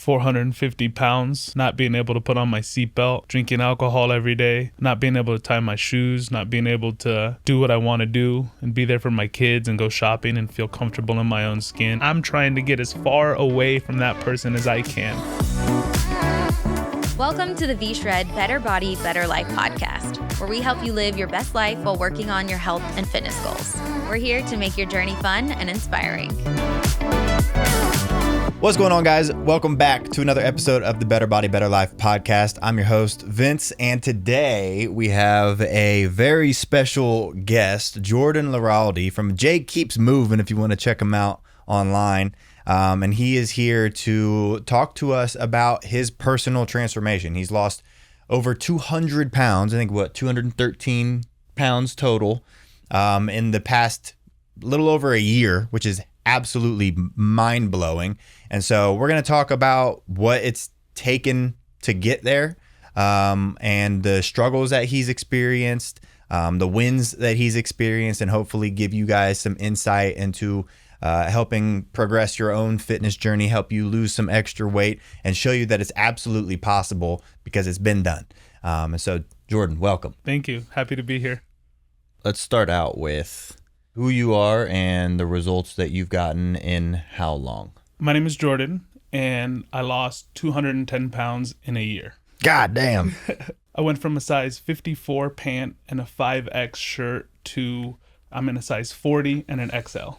450 pounds, not being able to put on my seatbelt, drinking alcohol every day, not being able to tie my shoes, not being able to do what I want to do and be there for my kids and go shopping and feel comfortable in my own skin. I'm trying to get as far away from that person as I can. Welcome to the VSHRED Better Body, Better Life podcast, where we help you live your best life while working on your health and fitness goals. We're here to make your journey fun and inspiring. What's going on, guys? Welcome back to another episode of the Better Body, Better Life podcast. I'm your host, Vince, and today we have a very special guest, Jordan Larralde from J Keeps Moving, if you want to check him out online. And he is here to talk to us about his personal transformation. He's lost over 200 pounds, I think 213 pounds total in the past little over a year, which is absolutely mind-blowing. And so we're going to talk about what it's taken to get there, and the struggles that he's experienced, the wins that he's experienced, and hopefully give you guys some insight into helping progress your own fitness journey, help you lose some extra weight, and show you that it's absolutely possible because it's been done. And so, Jordan, welcome. Thank you. Happy to be here. Let's start out with who you are and the results that you've gotten in how long. My name is Jordan, and I lost 210 pounds in a year. God damn. I went from a size 54 pant and a 5X shirt to I'm in a size 40 and an XL.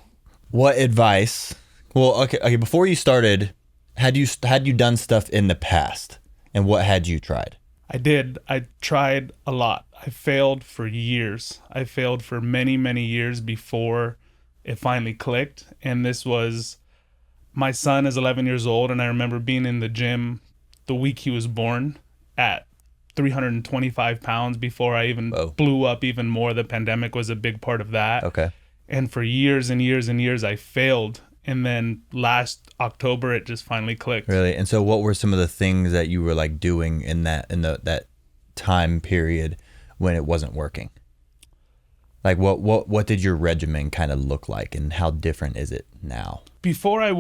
What advice? Well, okay. Before you started, had you done stuff in the past, and what had you tried? I did. I tried a lot. I failed for years. I failed for many, many years before it finally clicked. And this was, my son is 11 years old, and I remember being in the gym the week he was born at 325 pounds before I even blew up even more. The pandemic was a big part of that. Okay. And for years and years and years, I failed. And then last October, it just finally clicked. Really? And so what were some of the things that you were like doing in that time period when it wasn't working? Like what did your regimen kind of look like, and how different is it now? Before my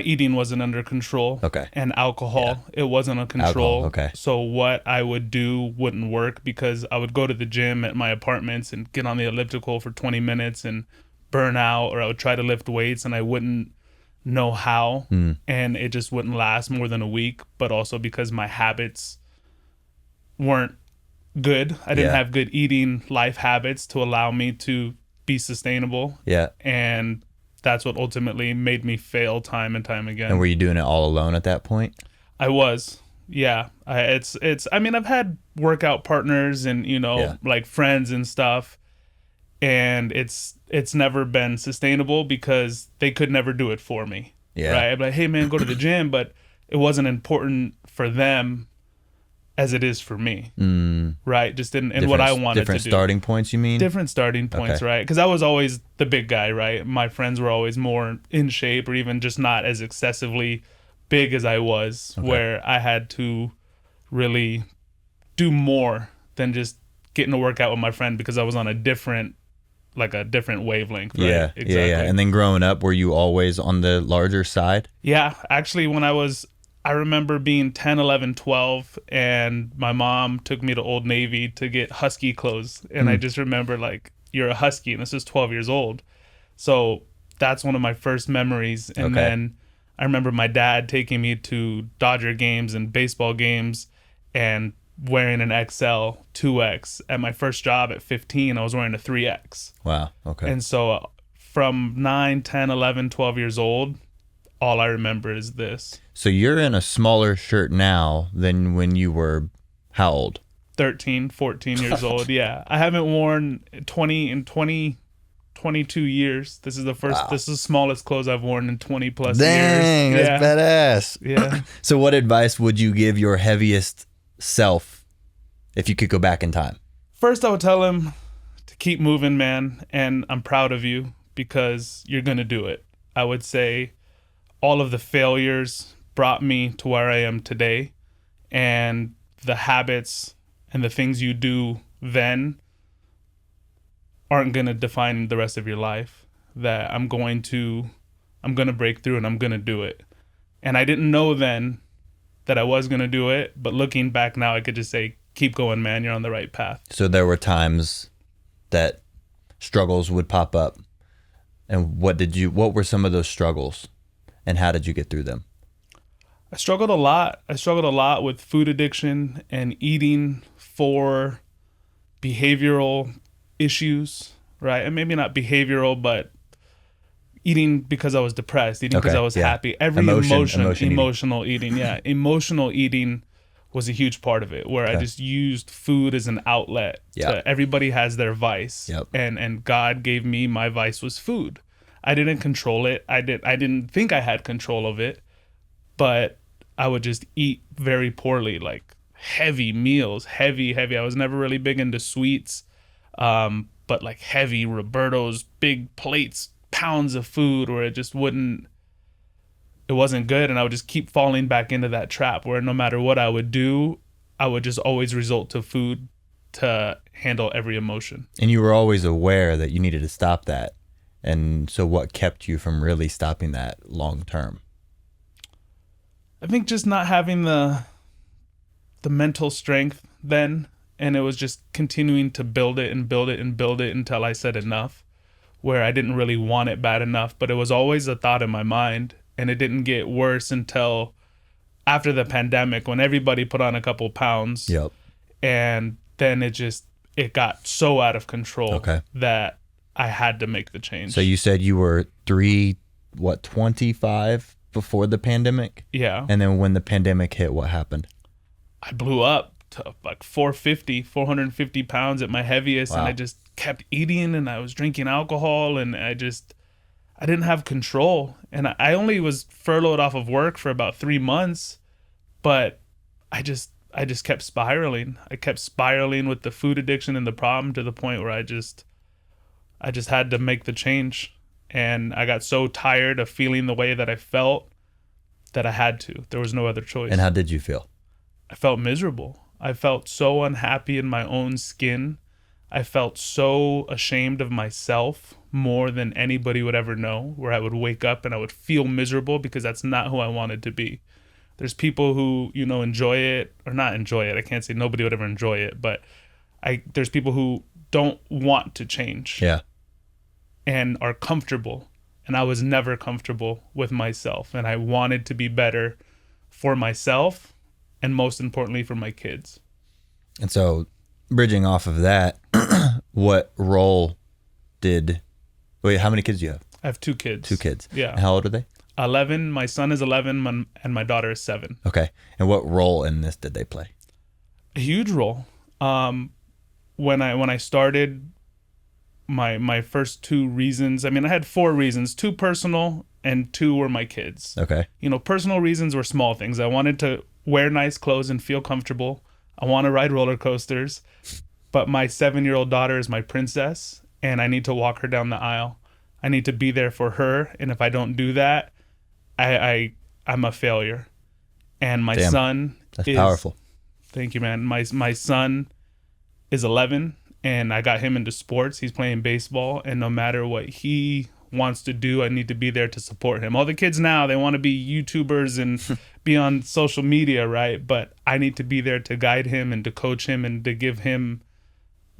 eating wasn't under control. Okay. And alcohol, it wasn't under control. Alcohol, okay. So what I would do wouldn't work because I would go to the gym at my apartments and get on the elliptical for 20 minutes and burn out, or I would try to lift weights and I wouldn't know how, and it just wouldn't last more than a week. But also because my habits weren't good. I didn't have good eating life habits to allow me to be sustainable. Yeah. And that's what ultimately made me fail time and time again. And were you doing it all alone at that point? I was. Yeah. I mean, I've had workout partners and, like friends and stuff, and it's never been sustainable because they could never do it for me. Yeah. Right. I'm like, hey man, go to the gym, but it wasn't important for them as it is for me. Right. Just in what I wanted to do. Different starting points, you mean? Different starting points, right? Because I was always the big guy, right? My friends were always more in shape, or even just not as excessively big as I was, where I had to really do more than just getting a workout with my friend because I was on a different wavelength. Right? Yeah, exactly. Yeah. And then growing up, were you always on the larger side? Yeah, actually, I remember being 10, 11, 12, and my mom took me to Old Navy to get husky clothes. And I just remember, like, you're a husky, and this is 12 years old. So that's one of my first memories. And then I remember my dad taking me to Dodger games and baseball games and wearing an XL 2X. At my first job at 15, I was wearing a 3X. Wow, okay. And so from 9, 10, 11, 12 years old, all I remember is this. So you're in a smaller shirt now than when you were how old? 13, 14 years old, yeah. I haven't worn 22 years. This is the first, This is the smallest clothes I've worn in 20 plus years. Dang, that's badass. Yeah. So what advice would you give your heaviest self if you could go back in time? First, I would tell him to keep moving, man. And I'm proud of you because you're going to do it. I would say all of the failures brought me to where I am today, and the habits and the things you do then aren't going to define the rest of your life. That I'm going to break through, and I'm going to do it. And I didn't know then that I was going to do it. But looking back now, I could just say, keep going, man. You're on the right path. So there were times that struggles would pop up. And what were some of those struggles and how did you get through them? I struggled a lot. I struggled a lot with food addiction and eating for behavioral issues, right? And maybe not behavioral, but eating because I was depressed, eating because I was happy. Every emotional eating. Yeah. Emotional eating was a huge part of it, where I just used food as an outlet. Everybody has their vice. And God gave me, my vice was food. I didn't control it. I didn't think I had control of it, but I would just eat very poorly, like heavy meals, heavy. I was never really big into sweets, but like heavy Roberto's, big plates, pounds of food, where it wasn't good. And I would just keep falling back into that trap where no matter what I would do, I would just always resort to food to handle every emotion. And you were always aware that you needed to stop that. And so what kept you from really stopping that long term? I think just not having the mental strength then, and it was just continuing to build it until I said enough, where I didn't really want it bad enough, but it was always a thought in my mind, and it didn't get worse until after the pandemic when everybody put on a couple pounds. And then it got so out of control that I had to make the change. So you said you were 25 before the pandemic? Yeah. And then when the pandemic hit, what happened? I blew up to like 450 pounds at my heaviest. Wow. And I just kept eating, and I was drinking alcohol, and I didn't have control. And I only was furloughed off of work for about 3 months, but I just kept spiraling. I kept spiraling with the food addiction and the problem, to the point where I just had to make the change. And I got so tired of feeling the way that I felt that I had to. There was no other choice. And how did you feel? I felt miserable. I felt so unhappy in my own skin. I felt so ashamed of myself, more than anybody would ever know, where I would wake up and I would feel miserable because that's not who I wanted to be. There's people who, enjoy it, or not enjoy it. I can't say nobody would ever enjoy it, but there's people who don't want to change. Yeah. And are comfortable. And I was never comfortable with myself. And I wanted to be better for myself, and most importantly for my kids. And so, bridging off of that, what role how many kids do you have? I have 2 kids. 2 kids. Yeah. And how old are they? 11. My son is 11, and my daughter is 7. Okay. And what role in this did they play? A huge role. When I started, my first 2 reasons, I had 4 reasons, 2 personal and 2 were my kids. Okay. Personal reasons were small things. I wanted to wear nice clothes and feel comfortable. I want to ride roller coasters, but my 7-year-old daughter is my princess, and I need to walk her down the aisle. I need to be there for her, and if I don't do that, I'm a failure. And my son is powerful. Thank you, man. My son is 11, and I got him into sports. He's playing baseball, and no matter what he wants to do, I need to be there to support him. All the kids now, they want to be YouTubers and be on social media, right? But I need to be there to guide him and to coach him and to give him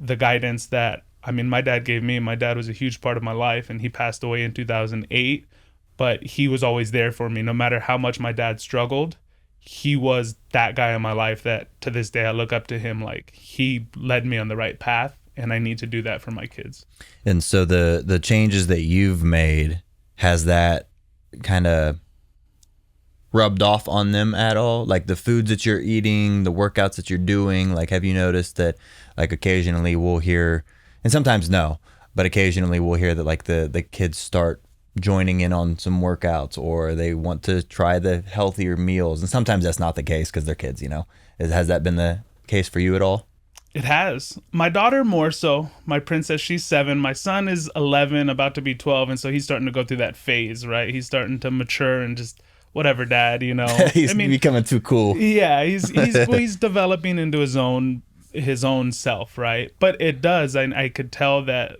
the guidance that, my dad gave me. My dad was a huge part of my life, and he passed away in 2008, but he was always there for me. No matter how much my dad struggled, he was that guy in my life that to this day I look up to him. Like, he led me on the right path, and I need to do that for my kids. And so the changes that you've made, has that kind of rubbed off on them at all? Like the foods that you're eating, the workouts that you're doing, like have you noticed that like occasionally we'll hear, and sometimes no, but occasionally we'll hear that like the kids start joining in on some workouts, or they want to try the healthier meals, and sometimes that's not the case because they're kids, Has that been the case for you at all? It has. My daughter more so. My princess, she's 7. My son is 11, about to be 12, and so he's starting to go through that phase, right? He's starting to mature and just whatever, dad, He's becoming too cool. Yeah, he's developing into his own self, right? But it does. I could tell that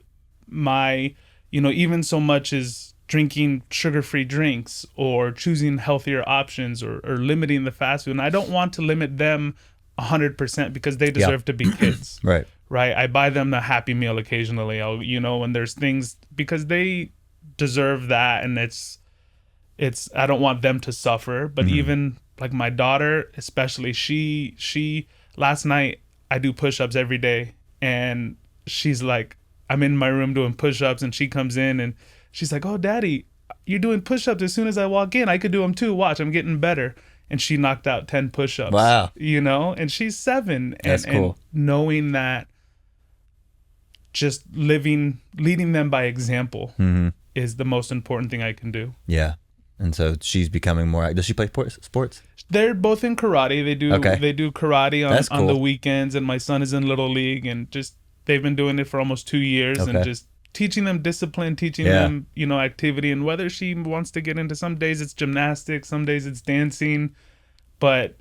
my, even so much as drinking sugar-free drinks or choosing healthier options or limiting the fast food. And I don't want to limit them 100% because they deserve to be kids. Right. Right. I buy them a Happy Meal occasionally. When there's things because they deserve that. And I don't want them to suffer. But even like my daughter, especially, she last night, I do push-ups every day. And she's like, I'm in my room doing push-ups and she comes in and she's like, oh, Daddy, you're doing push-ups as soon as I walk in. I could do them too. Watch, I'm getting better. And she knocked out 10 push-ups. Wow. And she's 7. That's cool. And knowing that just leading them by example is the most important thing I can do. Yeah. And so she's becoming more. Does she play sports? They're both in karate. They do karate on the weekends, and my son is in Little League, and just they've been doing it for almost 2 years, and just teaching them discipline, teaching them, activity, and whether she wants to get into, some days it's gymnastics, some days it's dancing, but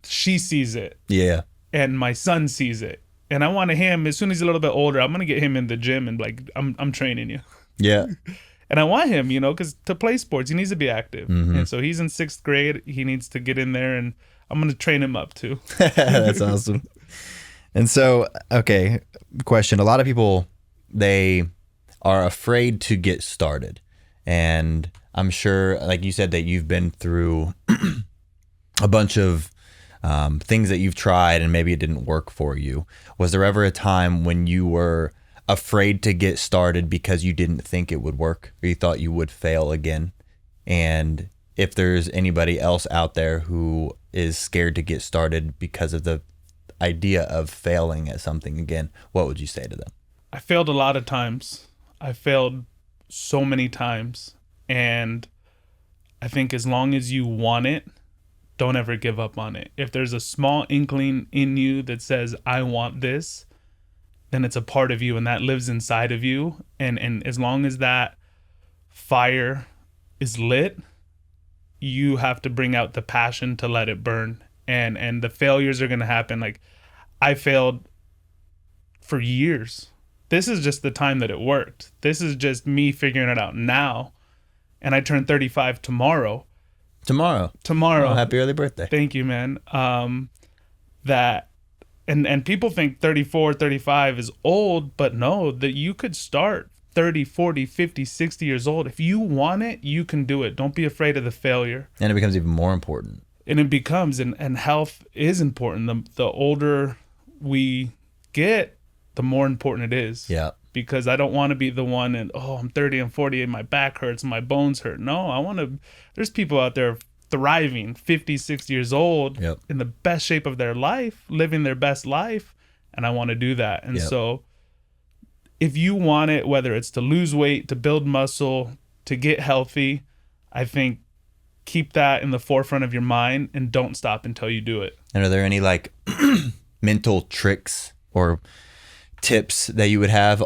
she sees it. Yeah. And my son sees it. And I want him, as soon as he's a little bit older, I'm going to get him in the gym and like, I'm training you. Yeah. And I want him, because to play sports, he needs to be active. And so he's in 6th grade. He needs to get in there, and I'm going to train him up too. That's awesome. And so, okay, question. A lot of people, they are afraid to get started. And I'm sure, like you said, that you've been through a bunch of things that you've tried and maybe it didn't work for you. Was there ever a time when you were afraid to get started because you didn't think it would work, or you thought you would fail again? And if there's anybody else out there who is scared to get started because of the idea of failing at something again, what would you say to them? I failed a lot of times. I failed so many times. And I think as long as you want it, don't ever give up on it. If there's a small inkling in you that says, I want this, then it's a part of you and that lives inside of you. And as long as that fire is lit, you have to bring out the passion to let it burn. And the failures are going to happen. Like, I failed for years. This is just the time that it worked. This is just me figuring it out now. And I turn 35 tomorrow. Tomorrow. Oh, happy early birthday. Thank you, man. And people think 34, 35 is old, but no, that you could start 30, 40, 50, 60 years old. If you want it, you can do it. Don't be afraid of the failure. And it becomes even more important. And it becomes, and health is important. The older we get, the more important it is. Yeah. Because I don't want to be the one and, I'm 30 and 40 and my back hurts and my bones hurt. No, there's people out there thriving, 50, 60 years old, in the best shape of their life, living their best life. And I want to do that. And so if you want it, whether it's to lose weight, to build muscle, to get healthy, I think keep that in the forefront of your mind and don't stop until you do it. And are there any like mental tricks or tips that you would have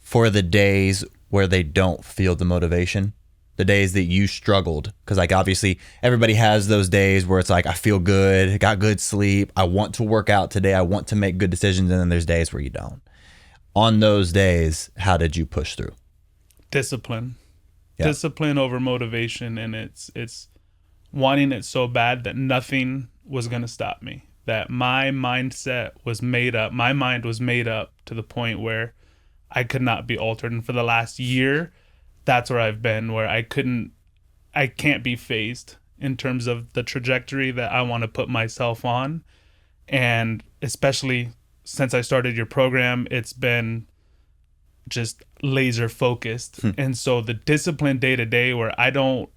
for the days where they don't feel the motivation, the days that you struggled? Because like obviously everybody has those days where it's like, I feel good, got good sleep, I want to work out today, I want to make good decisions, and then there's days where you don't. On those days, how did you push through? Discipline. Discipline over motivation. And it's wanting it so bad that nothing was going to stop me. That my mindset was made up. My mind was made up to the point where I could not be altered. And for the last year, that's where I've been, where I can't be phased in terms of the trajectory that I want to put myself on. And especially since I started your program, it's been just laser focused. And so the discipline day to day where I don't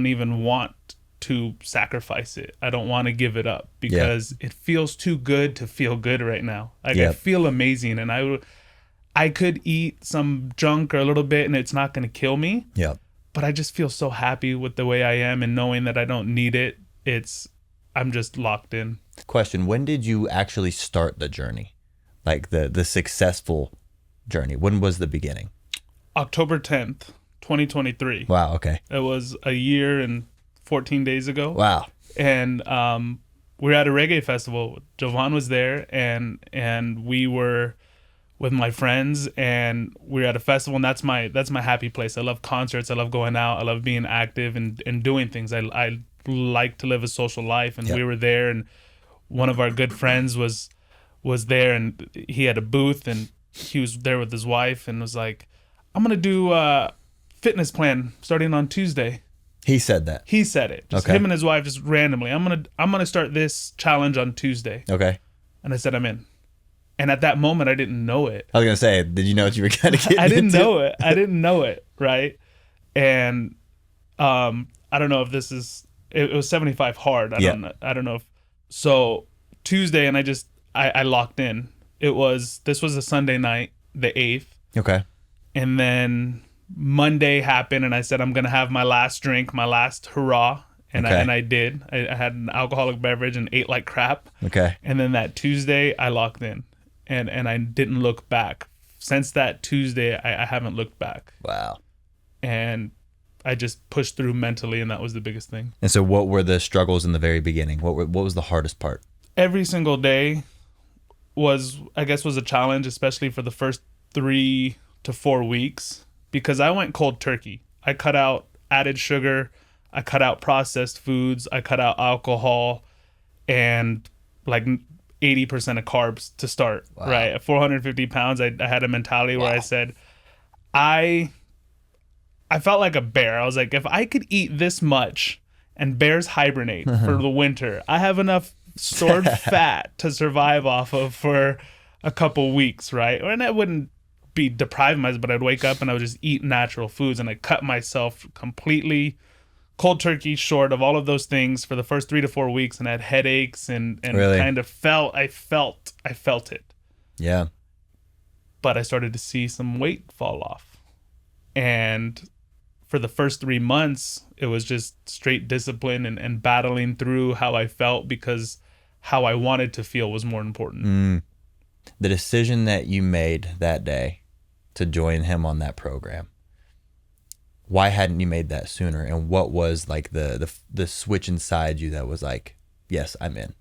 even want to sacrifice it. I don't want to give it up because it feels too good to feel good right now. Like I feel amazing, and I could eat some junk or a little bit and it's not going to kill me. Yeah. But I just feel so happy with the way I am and knowing that I don't need it. I'm just locked in. Question, when did you actually start the journey? Like the successful journey? When was the beginning? October 10th, 2023. Wow, okay. It was a year and 14 days ago. Wow. And we were at a reggae festival. Jovan was there, and we were with my friends, and we were at a festival, and that's my happy place. I love concerts. I love going out. I love being active and doing things. I like to live a social life, and we were there, and one of our good friends was there, and he had a booth, and he was there with his wife, and was like, I'm gonna do a fitness plan starting on Tuesday. He said that. He said it. Just him and his wife, just randomly. I'm gonna start this challenge on Tuesday. Okay. And I said, I'm in. And at that moment, I didn't know it. I was gonna say, did you know what you were gonna get I didn't into? know it. I didn't know it, right? And I don't know if this is. It was 75 hard. I don't know if. So Tuesday, and I locked in. This was a Sunday night, the 8th. Okay. And then Monday happened, and I said, I'm gonna have my last drink, my last hurrah. And I did. I had an alcoholic beverage and ate like crap. Okay. And then that Tuesday, I locked in, and I didn't look back. Since that Tuesday, I haven't looked back. Wow. And I just pushed through mentally, and that was the biggest thing. And so what were the struggles in the very beginning? What was the hardest part? Every single day was a challenge, especially for the first 3 to 4 weeks, because I went cold turkey. I cut out added sugar. I cut out processed foods. I cut out alcohol and like 80% of carbs to start. Wow. Right. At 450 pounds, I had a mentality where I said, I felt like a bear. I was like, if I could eat this much, and bears hibernate for the winter, I have enough stored fat to survive off of for a couple weeks, right? And I wouldn't be depriving myself, but I'd wake up and I would just eat natural foods, and I cut myself completely cold turkey short of all of those things for the first 3 to 4 weeks, and I had headaches and really? Kind of I felt it. Yeah. But I started to see some weight fall off. And for the first 3 months, it was just straight discipline and battling through how I felt, because how I wanted to feel was more important. The decision that you made that day to join him on that program, why hadn't you made that sooner? And what was like the switch inside you that was like, yes, I'm in?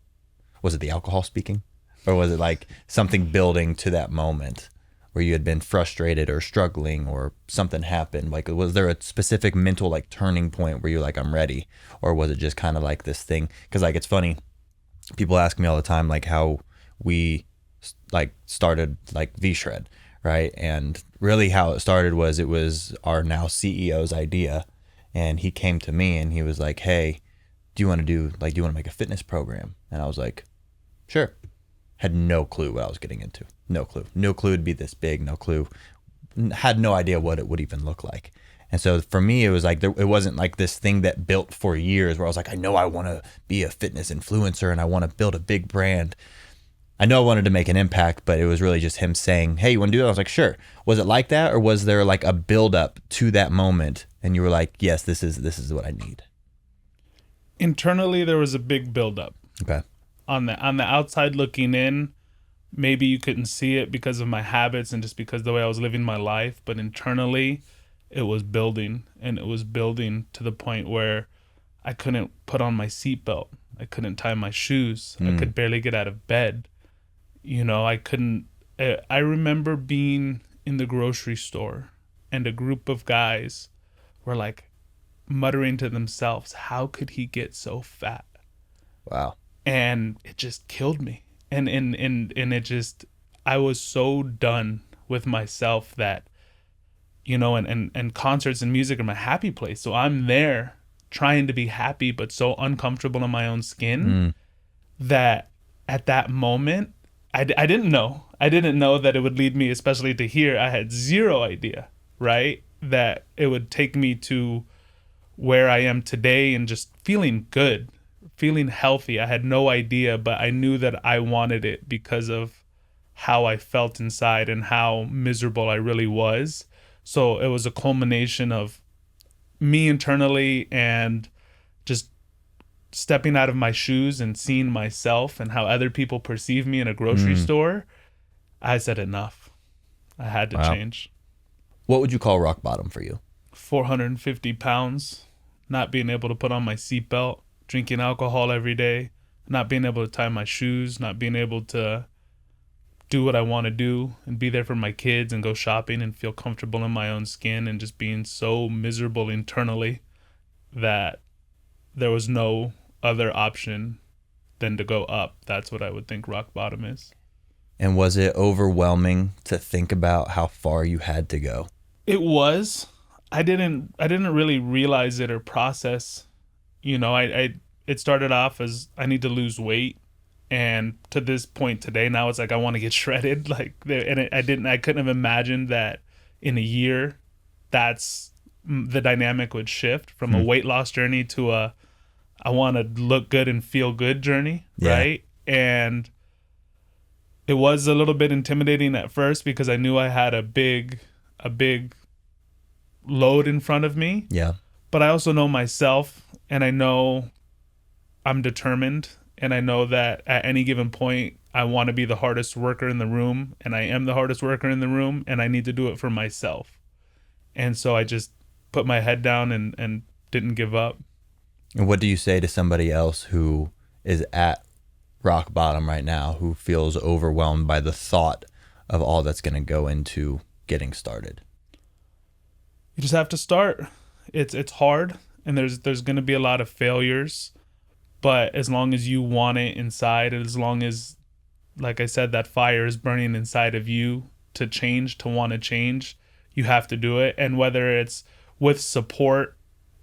Was it the alcohol speaking? Or was it like something building to that moment where you had been frustrated or struggling or something happened? Like, was there a specific mental like turning point where you're like, I'm ready? Or was it just kind of like this thing? Because like, it's funny, people ask me all the time like how we like started like VSHRED, right? And really how it started was, it was our now CEO's idea, and he came to me and he was like, hey, do you want to make a fitness program? And I was like, sure. Had no clue what I was getting into. No clue it'd be this big. No clue. Had no idea what it would even look like. And so for me, it was like, it wasn't like this thing that built for years where I was like, I know I want to be a fitness influencer and I want to build a big brand. I know I wanted to make an impact, but it was really just him saying, hey, you want to do that? I was like, sure. Was it like that? Or was there like a build up to that moment and you were like, yes, this is what I need? Internally, there was a big build up. Okay. On the outside looking in, maybe you couldn't see it because of my habits and just because of the way I was living my life. But internally, it was building, and it was building to the point where I couldn't put on my seatbelt. I couldn't tie my shoes. I could barely get out of bed. You know, I couldn't. I remember being in the grocery store, and a group of guys were like muttering to themselves, how could he get so fat? Wow. And it just killed me. And it just, I was so done with myself that, you know, and concerts and music are my happy place. So I'm there trying to be happy, but so uncomfortable in my own skin that at that moment, I didn't know. I didn't know that it would lead me, especially to here. I had zero idea, right? That it would take me to where I am today and just feeling good, feeling healthy. I had no idea, but I knew that I wanted it because of how I felt inside and how miserable I really was. So it was a culmination of me internally and just stepping out of my shoes and seeing myself and how other people perceive me in a grocery store. I said enough. I had to change. What would you call rock bottom for you? 450 pounds, not being able to put on my seatbelt, drinking alcohol every day, not being able to tie my shoes, not being able to do what I want to do and be there for my kids and go shopping and feel comfortable in my own skin, and just being so miserable internally that there was no other option than to go up. That's what I would think rock bottom is. And was it overwhelming to think about how far you had to go? It was. I didn't really realize it or process. It started off as I need to lose weight, and to this point today, now it's like I want to get shredded. I couldn't have imagined that in a year, that's the dynamic would shift from a weight loss journey to a I want to look good and feel good journey, right? And it was a little bit intimidating at first because I knew I had a big load in front of me. Yeah. But I also know myself, and I know I'm determined, and I know that at any given point I want to be the hardest worker in the room, and I am the hardest worker in the room, and I need to do it for myself. And so I just put my head down and didn't give up. And what do you say to somebody else who is at rock bottom right now, who feels overwhelmed by the thought of all that's going to go into getting started? You just have to start. It's hard, and there's going to be a lot of failures, but as long as you want it inside, and as long as, like I said, that fire is burning inside of you to change, to want to change, you have to do it. And whether it's with support,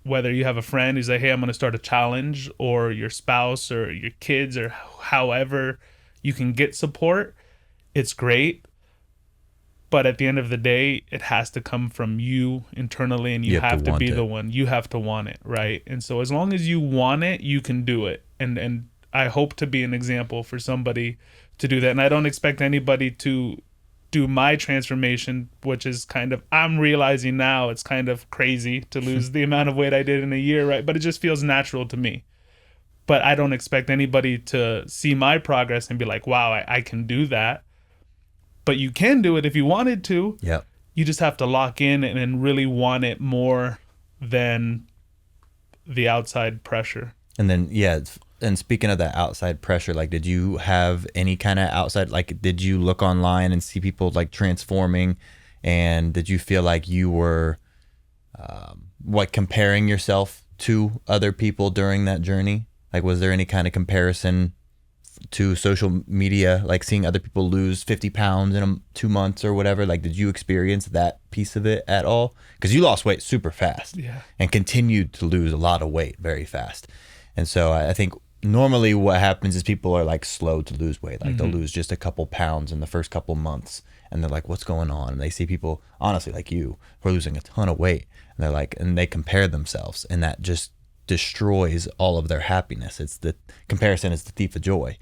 whether you have a friend who's like, hey, I'm going to start a challenge, or your spouse or your kids, or however you can get support, it's great. But at the end of the day, it has to come from you internally, and you have to be the one. You have to want it, right? And so as long as you want it, you can do it. And I hope to be an example for somebody to do that. And I don't expect anybody to do my transformation, which is kind of, I'm realizing now it's kind of crazy to lose the amount of weight I did in a year, right? But it just feels natural to me. But I don't expect anybody to see my progress and be like, wow, I can do that. But you can do it if you wanted to. Yeah. You just have to lock in and really want it more than the outside pressure. And then, and speaking of that outside pressure, like, did you have any kind of outside, like, did you look online and see people like transforming, and did you feel like you were comparing yourself to other people during that journey? Like, was there any kind of comparison to social media, like seeing other people lose 50 pounds in 2 months or whatever? Like, did you experience that piece of it at all? Because you lost weight super fast, and continued to lose a lot of weight very fast. And so I think normally what happens is people are like slow to lose weight. Like they'll lose just a couple pounds in the first couple months, and they're like, what's going on? And they see people, honestly, like you, who are losing a ton of weight, and they're like, and they compare themselves, and that just destroys all of their happiness. It's the comparison is the thief of joy.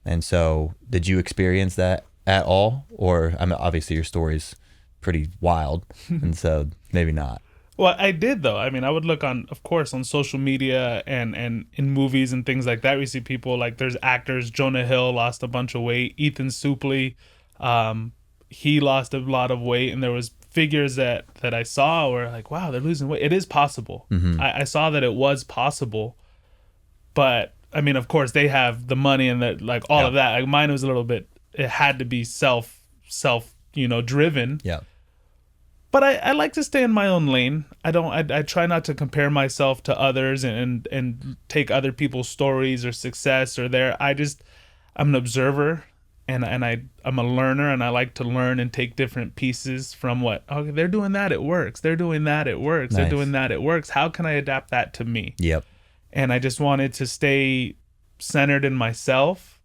And so did you experience that at all? Or, I mean, obviously your story's pretty wild, and so maybe not. Well, I did, though. I mean, I would look on social media and in movies and things like that. We see people like, there's actors, Jonah Hill lost a bunch of weight, Ethan Suplee, he lost a lot of weight, and there was figures that I saw were like, wow, they're losing weight. It is possible. I saw that it was possible, but I mean, of course, they have the money and the, like, all of that. Like, mine was a little bit, it had to be self driven. Yeah. But I like to stay in my own lane. I try not to compare myself to others and take other people's stories or success or I'm an observer, and I'm a learner, and I like to learn and take different pieces from okay, they're doing that, it works. They're doing that, it works. Nice. They're doing that, it works. How can I adapt that to me? Yep. And I just wanted to stay centered in myself,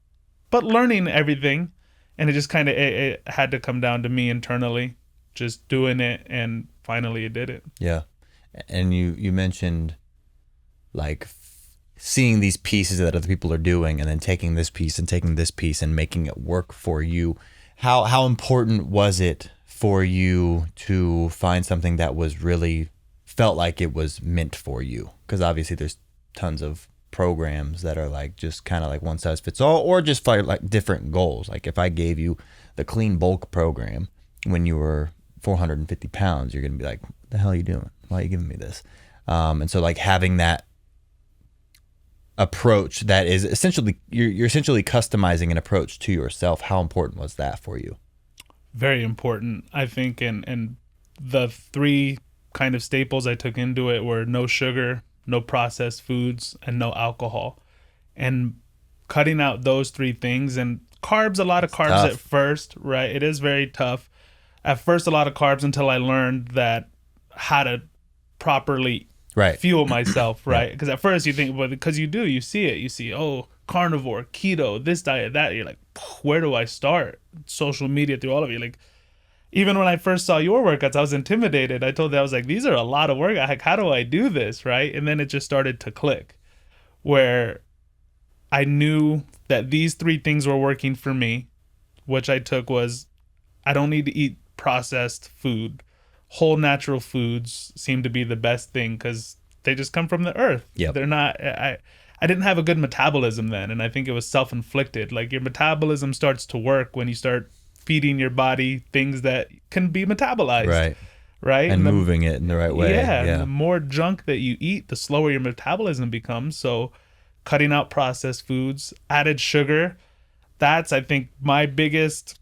but learning everything. And it just kind of, it had to come down to me internally, just doing it, and finally it did it. Yeah. And you mentioned like seeing these pieces that other people are doing, and then taking this piece and making it work for you. How important was it for you to find something that was really felt like it was meant for you? Because obviously there's tons of programs that are like just kind of like one size fits all, or just for like different goals. Like if I gave you the clean bulk program when you were 450 pounds, you're going to be like, what the hell are you doing? Why are you giving me this? And so like having that approach that is essentially, you're essentially customizing an approach to yourself. How important was that for you? Very important, I think. And the three kind of staples I took into it were no sugar, no processed foods, and no alcohol. And cutting out those three things, and carbs, a lot of carbs at first, right? It is very tough. At first, a lot of carbs until I learned that how to properly fuel myself, right? Because at first you think, well, because you see it. You see, oh, carnivore, keto, this diet, that. You're like, where do I start? Social media, through all of it. Like, even when I first saw your workouts, I was intimidated. I told them, I was like, these are a lot of work. Like, how do I do this, right? And then it just started to click, where I knew that these three things were working for me, which I took was, I don't need to eat processed food. Whole natural foods seem to be the best thing because they just come from the earth. Yep. They're not, I didn't have a good metabolism then, and I think it was self-inflicted. Like, your metabolism starts to work when you start feeding your body things that can be metabolized. Right? And moving it in the right way. Yeah. And the more junk that you eat, the slower your metabolism becomes. So cutting out processed foods, added sugar, that's, I think, my biggest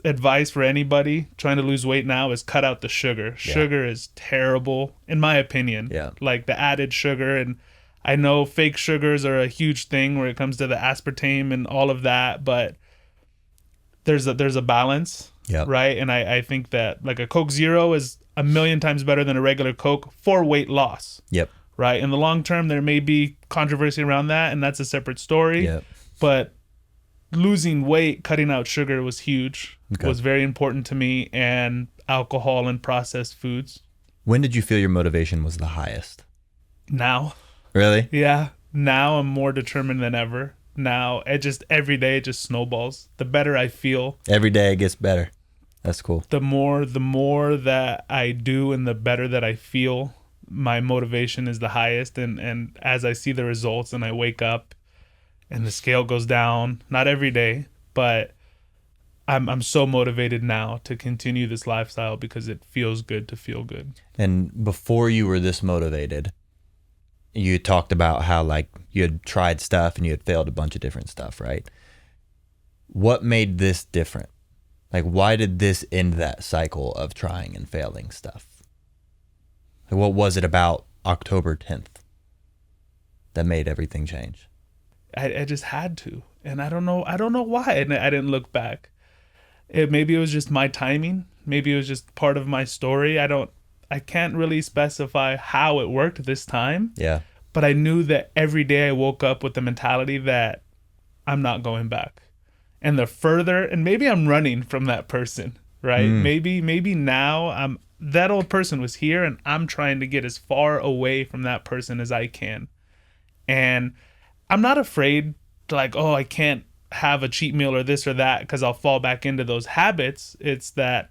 advice for anybody trying to lose weight now is cut out the sugar. Yeah. Sugar is terrible, in my opinion. Yeah. Like the added sugar, and I know fake sugars are a huge thing where it comes to the aspartame and all of that, but there's a balance, right? And I think that like a Coke Zero is a million times better than a regular Coke for weight loss. Yep. Right? In the long term, there may be controversy around that, and that's a separate story. Yep. But losing weight, cutting out sugar was huge. Okay. Was very important to me, and alcohol and processed foods. When did you feel your motivation was the highest? Now. Really? Yeah. Now I'm more determined than ever. Now every day it just snowballs. The better I feel. Every day it gets better. That's cool. The more that I do and the better that I feel, my motivation is the highest. And as I see the results and I wake up and the scale goes down, not every day, but I'm so motivated now to continue this lifestyle because it feels good to feel good. And before you were this motivated, you talked about how like you had tried stuff and you had failed a bunch of different stuff, right? What made this different? Like, why did this end that cycle of trying and failing stuff? Like, what was it about October 10th that made everything change? I just had to, and I don't know why. And I didn't look back. Maybe it was just my timing. Maybe it was just part of my story. I can't really specify how it worked this time. Yeah. But I knew that every day I woke up with the mentality that I'm not going back. And the further, and maybe I'm running from that person, right? Maybe now that old person was here and I'm trying to get as far away from that person as I can. And I'm not afraid to like, oh, I can't have a cheat meal or this or that because I'll fall back into those habits. It's that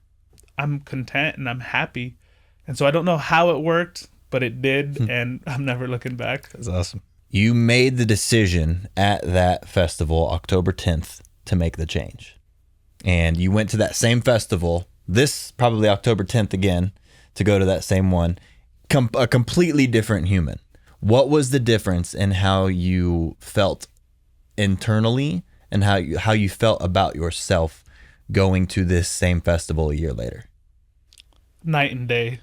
I'm content and I'm happy. And so I don't know how it worked, but it did, and I'm never looking back. That's awesome. You made the decision at that festival, October 10th, to make the change. And you went to that same festival, this probably October 10th again, to go to that same one, a completely different human. What was the difference in how you felt internally and how you felt about yourself going to this same festival a year later? Night and day.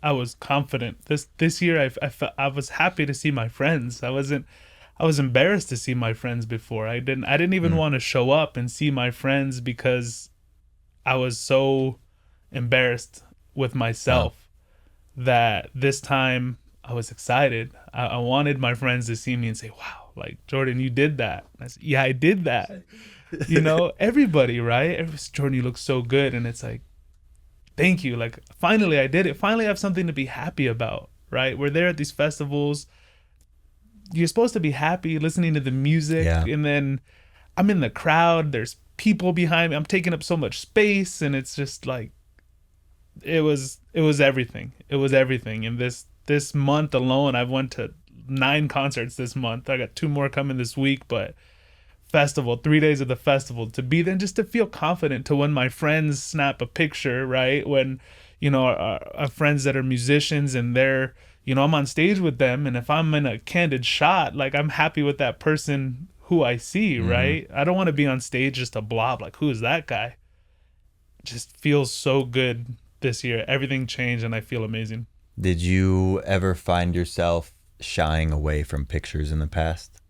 I was confident. This year I was happy to see my friends. I was embarrassed to see my friends before. I didn't even want to show up and see my friends because I was so embarrassed with myself that this time I was excited. I wanted my friends to see me and say, wow, like, Jordan, you did that. I said, yeah, I did that. You know, everybody, right? Jordan, you look so good. And it's like, thank you. Like, finally I did it. Finally I have something to be happy about, right? We're there at these festivals. You're supposed to be happy listening to the music. Yeah. And then I'm in the crowd. There's people behind me. I'm taking up so much space. And it's just like, it was everything. It was everything. And this month alone, I've went to 9 concerts this month. I got 2 more coming this week, but festival, 3 days of the festival, to be there and just to feel confident, to when my friends snap a picture, right? When, you know, our friends that are musicians and they're, you know, I'm on stage with them, and if I'm in a candid shot, like, I'm happy with that person who I see, right? I don't want to be on stage just a blob, like, who is that guy? Just feels so good this year. Everything changed, and I feel amazing. Did you ever find yourself shying away from pictures in the past?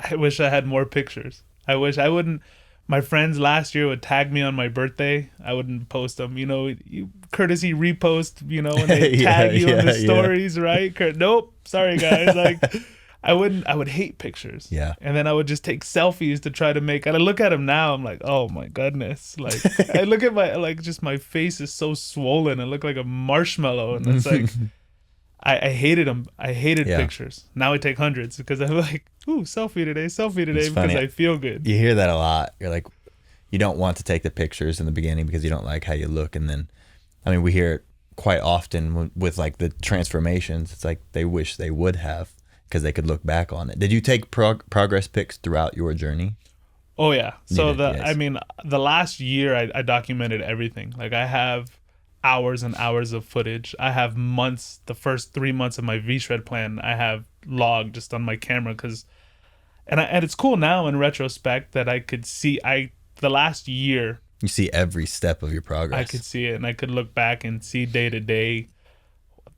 I wish I had more pictures. I wish I wouldn't. My friends last year would tag me on my birthday. I wouldn't post them. You know, you courtesy repost, you know, when they tag you in the stories, right? Nope. Sorry, guys. Like, I would hate pictures. Yeah. And then I would just take selfies to try to make, and I look at them now, I'm like, oh my goodness. Like, I look at my face is so swollen. I look like a marshmallow. And it's like, I hated them. I hated pictures. Now I take hundreds because I'm like, ooh, selfie today because funny. I feel good. You hear that a lot. You're like, you don't want to take the pictures in the beginning because you don't like how you look. And then, I mean, we hear it quite often with like the transformations. It's like they wish they would have because they could look back on it. Did you take progress pics throughout your journey? Oh, yeah. So I mean, the last year I documented everything. Like, I have hours and hours of footage. I have months, the first 3 months of my VSHRED plan, I have logged just on my camera and it's cool now in retrospect that I could see the last year. You see every step of your progress. I could see it, and I could look back and see day to day.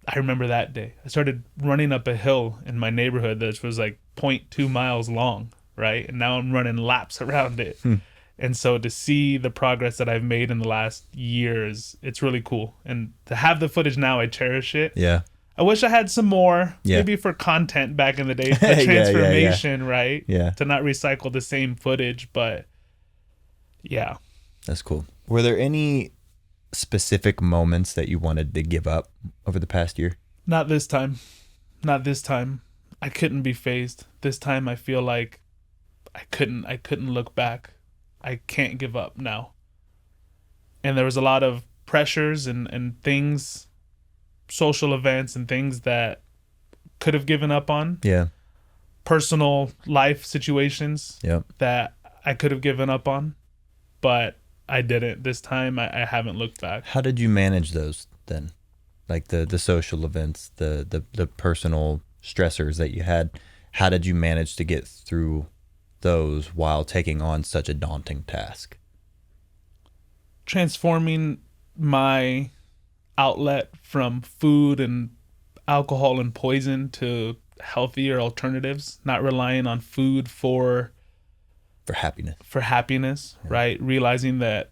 I remember that day. I started running up a hill in my neighborhood that was like 0.2 miles long, right? And now I'm running laps around it. And so to see the progress that I've made in the last years, it's really cool. And to have the footage now, I cherish it. Yeah. I wish I had some more, maybe for content back in the day, the transformation, right? Yeah. To not recycle the same footage, but yeah. That's cool. Were there any specific moments that you wanted to give up over the past year? Not this time. Not this time. I couldn't be phased. This time I feel like I couldn't look back. I can't give up now. And there was a lot of pressures and things, social events and things that could have given up on. Yeah. Personal life situations Yep. that I could have given up on, but I didn't. This time I haven't looked back. How did you manage those then? Like the social events, the personal stressors that you had. How did you manage to get through those while taking on such a daunting task? Transforming my outlet from food and alcohol and poison to healthier alternatives, not relying on food for happiness, right? Realizing that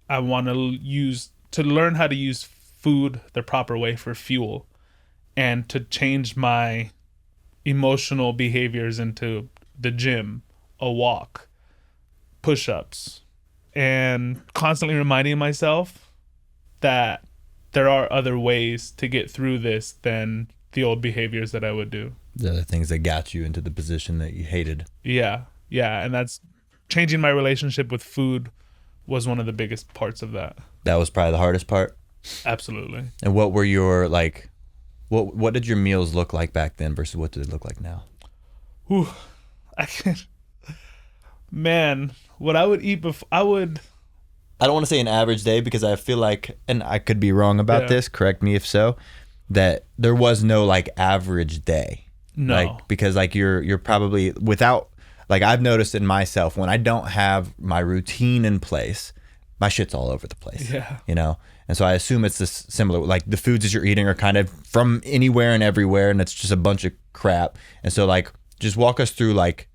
I want to learn how to use food the proper way for fuel, and to change my emotional behaviors into the gym, a walk, push-ups, and constantly reminding myself that there are other ways to get through this than the old behaviors that I would do. The other things that got you into the position that you hated. Yeah. And that's changing my relationship with food was one of the biggest parts of that. That was probably the hardest part? Absolutely. And what were your, like, what did your meals look like back then versus what do they look like now? Whew. Man, what I would eat before, I don't want to say an average day because I feel like, and I could be wrong about this, correct me if so, that there was no like average day. No. Like, because like you're probably without, like I've noticed in myself when I don't have my routine in place, my shit's all over the place. Yeah. You know? And so I assume it's this similar, like the foods that you're eating are kind of from anywhere and everywhere, and it's just a bunch of crap. And so like, just walk us through like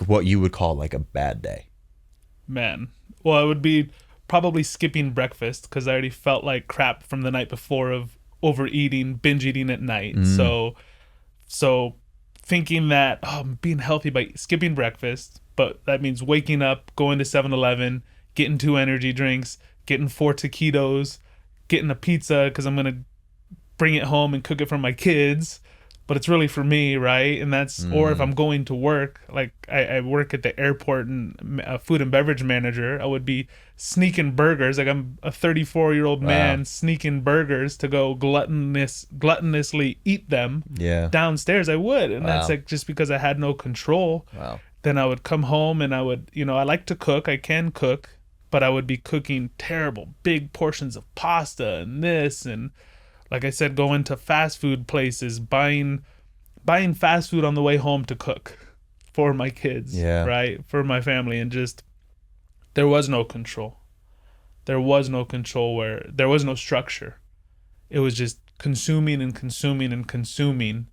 what you would call like a bad day. Man. Well, it would be probably skipping breakfast because I already felt like crap from the night before of overeating, binge eating at night. So thinking that, I'm being healthy by skipping breakfast, but that means waking up, going to 7-Eleven, getting 2 energy drinks, getting 4 taquitos, getting a pizza because I'm going to bring it home and cook it for my kids. But it's really for me, right? And that's, or if I'm going to work, like I work at the airport and a food and beverage manager, I would be sneaking burgers. Like I'm a 34-year-old man sneaking burgers to go gluttonously eat them downstairs. I would. And that's like just because I had no control. Wow. Then I would come home and I would, I like to cook. I can cook, but I would be cooking terrible, big portions of pasta and this and Like I said, going to fast food places, buying fast food on the way home to cook for my kids, right? For my family. And just, there was no control. There was no control where there was no structure. It was just consuming and consuming and consuming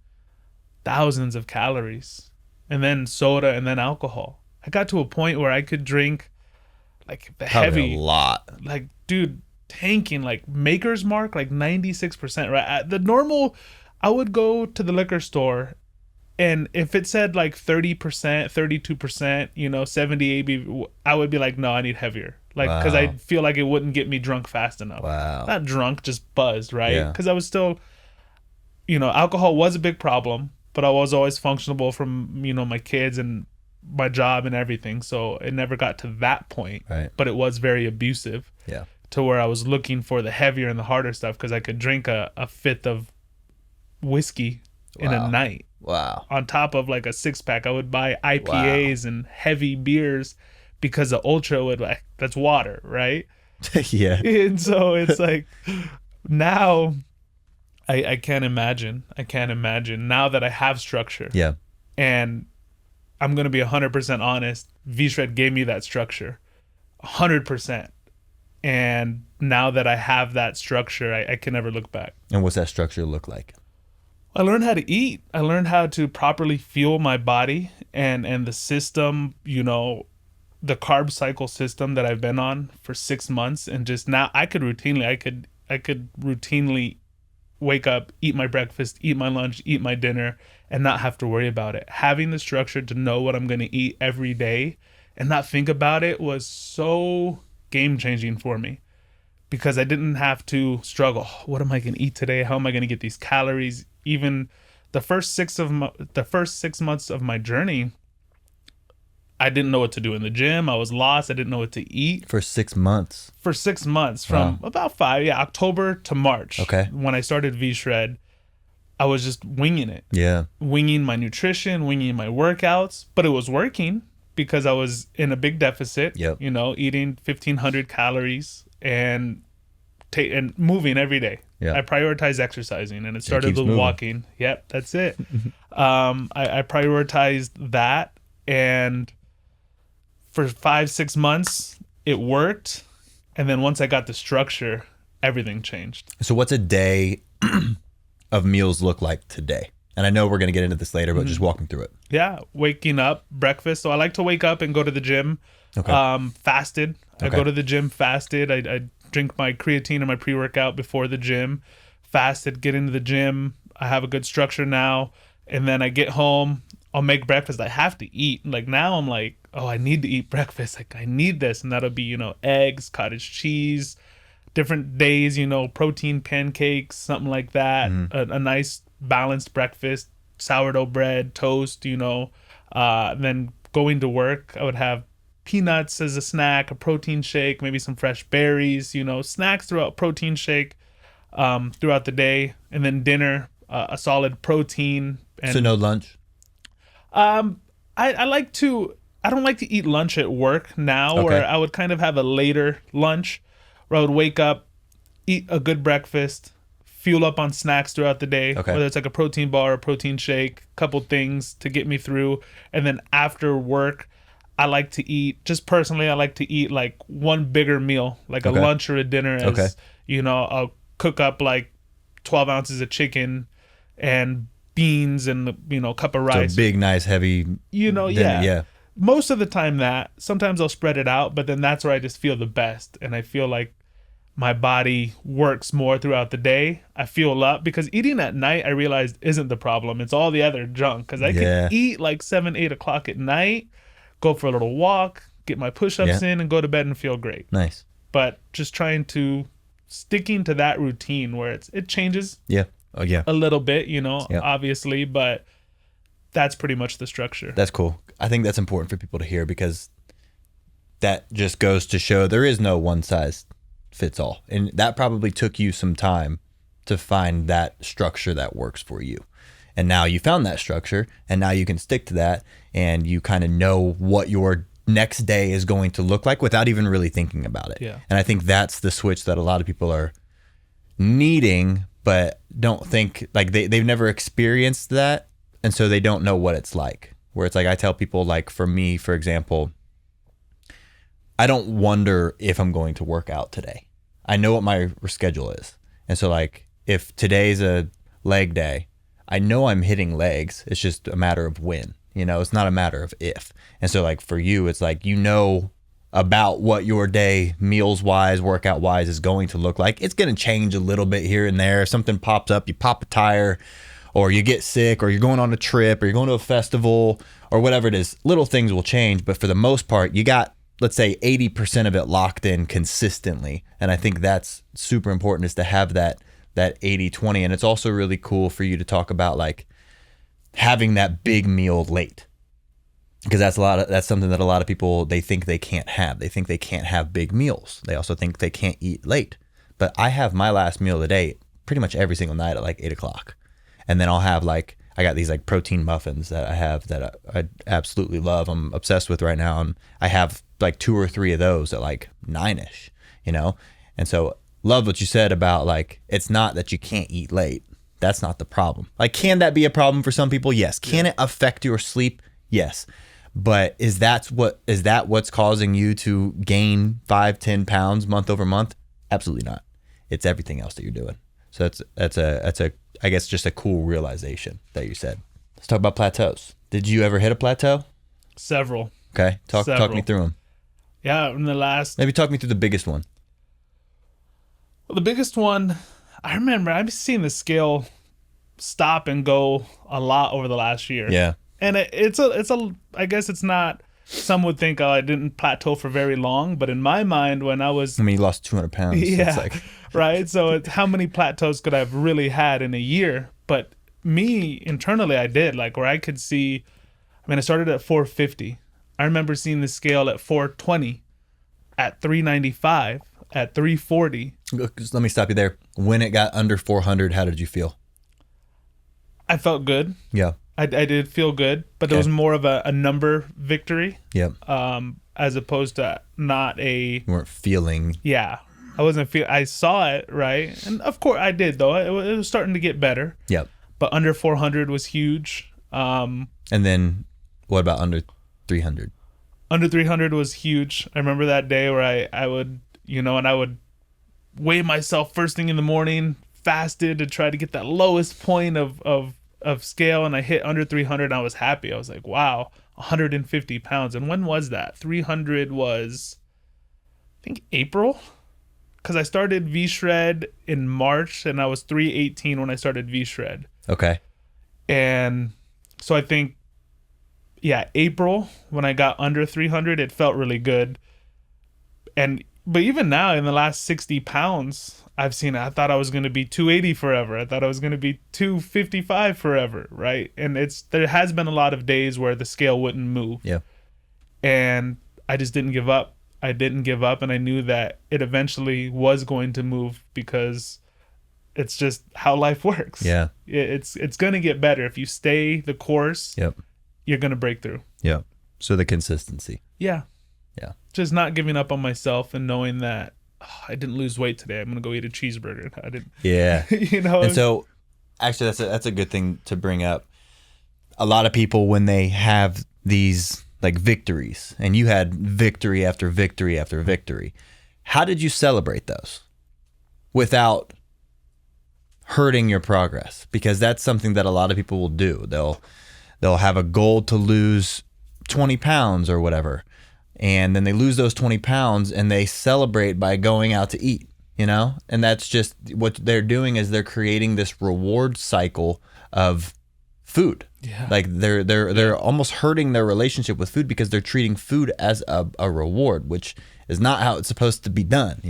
thousands of calories, and then soda, and then alcohol. I got to a point where I could drink like the heavy, a lot. Like, dude, tanking like Maker's Mark, like 96%, right? At the normal, I would go to the liquor store, and if it said like 30%, 32%, you know, 70 ABV, I would be like, no, I need heavier. Like, because I feel like it wouldn't get me drunk fast enough. Wow. Not drunk, just buzzed, right? Yeah. Because I was still, you know, alcohol was a big problem, but I was always functional from, you know, my kids and my job and everything. So it never got to that point. Right. But it was very abusive. Yeah. To where I was looking for the heavier and the harder stuff, because I could drink a fifth of whiskey in a night. Wow. On top of like a 6-pack, I would buy IPAs and heavy beers, because the Ultra would, like, that's water, right? Yeah. And so it's like, now I can't imagine. I can't imagine now that I have structure. Yeah. And I'm going to be 100% honest. VSHRED gave me that structure 100%. And now that I have that structure, I can never look back. And what's that structure look like? I learned how to eat. I learned how to properly fuel my body, and the system, you know, the carb cycle system that I've been on for 6 months. And just now I could routinely wake up, eat my breakfast, eat my lunch, eat my dinner, and not have to worry about it. Having the structure to know what I'm going to eat every day and not think about it was so game changing for me, because I didn't have to struggle. What am I going to eat today? How am I going to get these calories? Even the first 6 months of my journey, I didn't know what to do in the gym. I was lost. I didn't know what to eat. For 6 months? For 6 months, from about 5, October to March. Okay. When I started VSHRED, I was just winging it. Yeah. Winging my nutrition, winging my workouts, but it was working because I was in a big deficit. Yep. You know, eating 1,500 calories and moving every day. Yeah. I prioritized exercising, and it started with walking. Yep, that's it. I prioritized that, and for 5-6 months it worked, and then once I got the structure, everything changed. So what's a day of meals look like today? And I know we're going to get into this later, but just walk me through it. Yeah, waking up, breakfast. So I like to wake up and go to the gym. Okay. Fasted. I go to the gym fasted. I drink my creatine and my pre-workout before the gym. Fasted, get into the gym. I have a good structure now. And then I get home, I'll make breakfast. I have to eat. Like now I'm like, oh, I need to eat breakfast. Like I need this. And that'll be, you know, eggs, cottage cheese, different days, you know, protein pancakes, something like that. A nice balanced breakfast, sourdough bread, toast, you know. Then going to work, I would have peanuts as a snack, a protein shake, maybe some fresh berries, you know, snacks throughout, protein shake throughout the day. And then dinner, a solid protein. And so no lunch? I don't like to eat lunch at work now, where I would kind of have a later lunch where I would wake up, eat a good breakfast, fuel up on snacks throughout the day, whether it's like a protein bar or protein shake, couple things to get me through. And then after work, I like to eat, just personally, I like to eat like one bigger meal, like a lunch or a dinner. As, you know, I'll cook up like 12 ounces of chicken and beans and, you know, a cup of rice. So big, nice, heavy. You know, dinner, yeah. Most of the time that. Sometimes I'll spread it out, but then that's where I just feel the best. And I feel like my body works more throughout the day. I fuel up, because eating at night, I realized, isn't the problem. It's all the other junk. Because I can eat like 7-8 o'clock at night, go for a little walk, get my push-ups in, and go to bed and feel great. Nice. But just sticking to that routine where it changes a little bit, you know, obviously, but that's pretty much the structure. That's cool. I think that's important for people to hear, because that just goes to show there is no one size fits all. And that probably took you some time to find that structure that works for you. And now you found that structure, and now you can stick to that, and you kind of know what your next day is going to look like without even really thinking about it. Yeah. And I think that's the switch that a lot of people are needing, but don't think like they've never experienced that. And so they don't know what it's like, where it's like, I tell people, like for me, for example, I don't wonder if I'm going to work out today. I know what my schedule is. And so like, if today's a leg day, I know I'm hitting legs. It's just a matter of when, it's not a matter of if. And so like for you, it's like, about what your day meals wise, workout wise is going to look like. It's going to change a little bit here and there. If something pops up, you pop a tire, or you get sick, or you're going on a trip, or you're going to a festival, or whatever it is, little things will change. But for the most part, you got, let's say 80% of it locked in consistently. And I think that's super important, is to have that 80-20. And it's also really cool for you to talk about like having that big meal late. Because that's something that a lot of people, they think they can't have. They think they can't have big meals. They also think they can't eat late. But I have my last meal of the day pretty much every single night at like 8 o'clock. And then I'll have like, I got these like protein muffins that I have that I absolutely love. I'm obsessed with right now. And I have like 2 or 3 of those at like 9ish, And so love what you said about like, it's not that you can't eat late. That's not the problem. Like, can that be a problem for some people? Yes. Can it affect your sleep? Yes. But is that what's causing you to gain 5-10 pounds month over month? Absolutely not. It's everything else that you're doing. So that's a I guess just a cool realization that you said. Let's talk about plateaus. Did you ever hit a plateau? Several. Okay, talk me through them. Yeah, in the last. Maybe talk me through the biggest one. Well, the biggest one, I remember I've seen the scale stop and go a lot over the last year. Yeah. And it's a I guess it's not, some would think, I didn't plateau for very long, but in my mind, when I was, you lost 200 pounds. Yeah, so it's like... right. So how many plateaus could I have really had in a year? But me internally, I did, like, where I could see, I started at 450. I remember seeing the scale at 420, at 395, at 340. Let me stop you there. When it got under 400, how did you feel? I felt good. Yeah. I did feel good, but it was more of a number victory. Yep. As opposed to not a... You weren't feeling... Yeah. I wasn't feel. I saw it, right? And of course I did, though. It was starting to get better. Yep. But under 400 was huge. And then what about under 300? Under 300 was huge. I remember that day where I would, and I would weigh myself first thing in the morning, fasted to try to get that lowest point of scale, and I hit under 300 and I was happy. I was like, wow, 150 pounds. And when was that? 300 was, I think, April? Because I started VSHRED in March, and I was 318 when I started VSHRED. Okay. And so I think, April, when I got under 300, it felt really good. But even now, in the last 60 pounds, I thought I was going to be 280 forever. I thought I was going to be 255 forever, right? And there has been a lot of days where the scale wouldn't move. Yeah. And I just didn't give up. I didn't give up, and I knew that it eventually was going to move, because it's just how life works. Yeah. It's going to get better. If you stay the course, yep, you're going to break through. Yeah. So the consistency. Yeah. Yeah. Just not giving up on myself and knowing that I didn't lose weight today. I'm going to go eat a cheeseburger. I didn't. Yeah. And so actually that's a good thing to bring up. A lot of people, when they have these like victories, and you had victory after victory after victory, how did you celebrate those without hurting your progress? Because that's something that a lot of people will do. They'll have a goal to lose 20 pounds or whatever, and then they lose those 20 pounds and they celebrate by going out to eat, and that's just what they're doing, is they're creating this reward cycle of food. Yeah. Like they're almost hurting their relationship with food, because they're treating food as a reward, which is not how it's supposed to be done,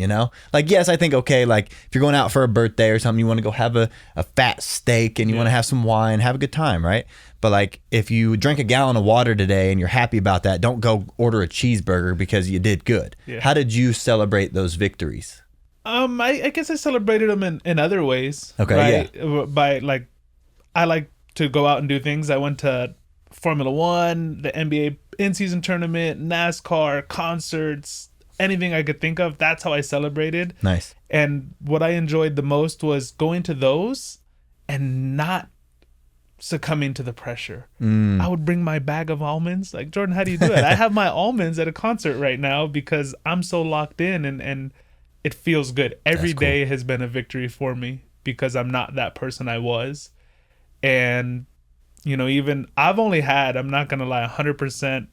Like, yes, I think, okay, like if you're going out for a birthday or something, you want to go have a fat steak and you want to have some wine, have a good time, right? But like, if you drink a gallon of water today and you're happy about that, don't go order a cheeseburger because you did good. Yeah. How did you celebrate those victories? I guess I celebrated them in other ways. Okay, yeah. By like, I like to go out and do things. I went to Formula One, the NBA in-season tournament, NASCAR, concerts, anything I could think of, that's how I celebrated. Nice. And what I enjoyed the most was going to those and not succumbing to the pressure. I would bring my bag of almonds. Like, Jordan, how do you do it? I have my almonds at a concert right now because I'm so locked in, and it feels good. Every day has been a victory for me because I'm not that person I was. And, you know, even I've only had, I'm not going to lie, 100%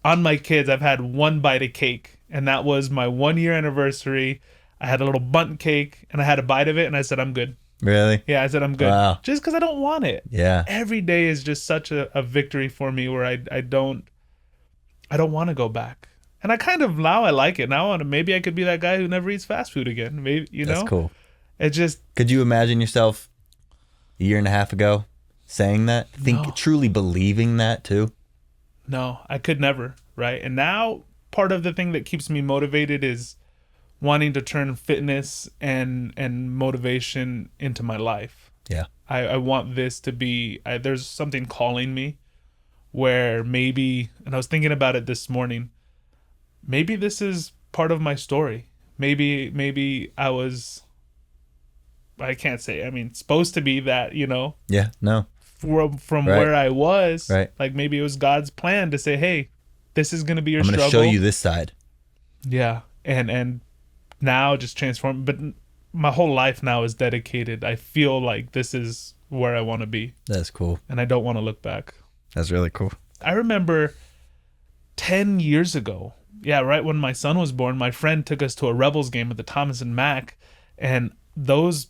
on my kids. I've had one bite of cake, and that was my 1 year anniversary. I had a little bundt cake and I had a bite of it and I said, I'm good. Really? Yeah, I said, I'm good. Wow. Just because I don't want it. Yeah. Every day is just such a victory for me where I don't want to go back. And I kind of, now I like it. Now maybe I could be that guy who never eats fast food again. Maybe, you know? That's cool. It just... Could you imagine yourself a year and a half ago saying that? Truly believing that too? No, I could never, right? And now part of the thing that keeps me motivated is wanting to turn fitness and motivation into my life. Yeah. I want this to be, there's something calling me where maybe, and I was thinking about it this morning, maybe this is part of my story. Maybe I can't say, I mean, supposed to be that, you know? Yeah, no. From Right. where I was, right. Like maybe it was God's plan to say, hey, this is going to be your I'm struggle. going to show you this side. Yeah. And now just transform. But my whole life now is dedicated. I feel like this is where I want to be. That's cool. And I don't want to look back. That's really cool. I remember 10 years ago, yeah, right when my son was born, my friend took us to a Rebels game at the Thomas and Mack. And those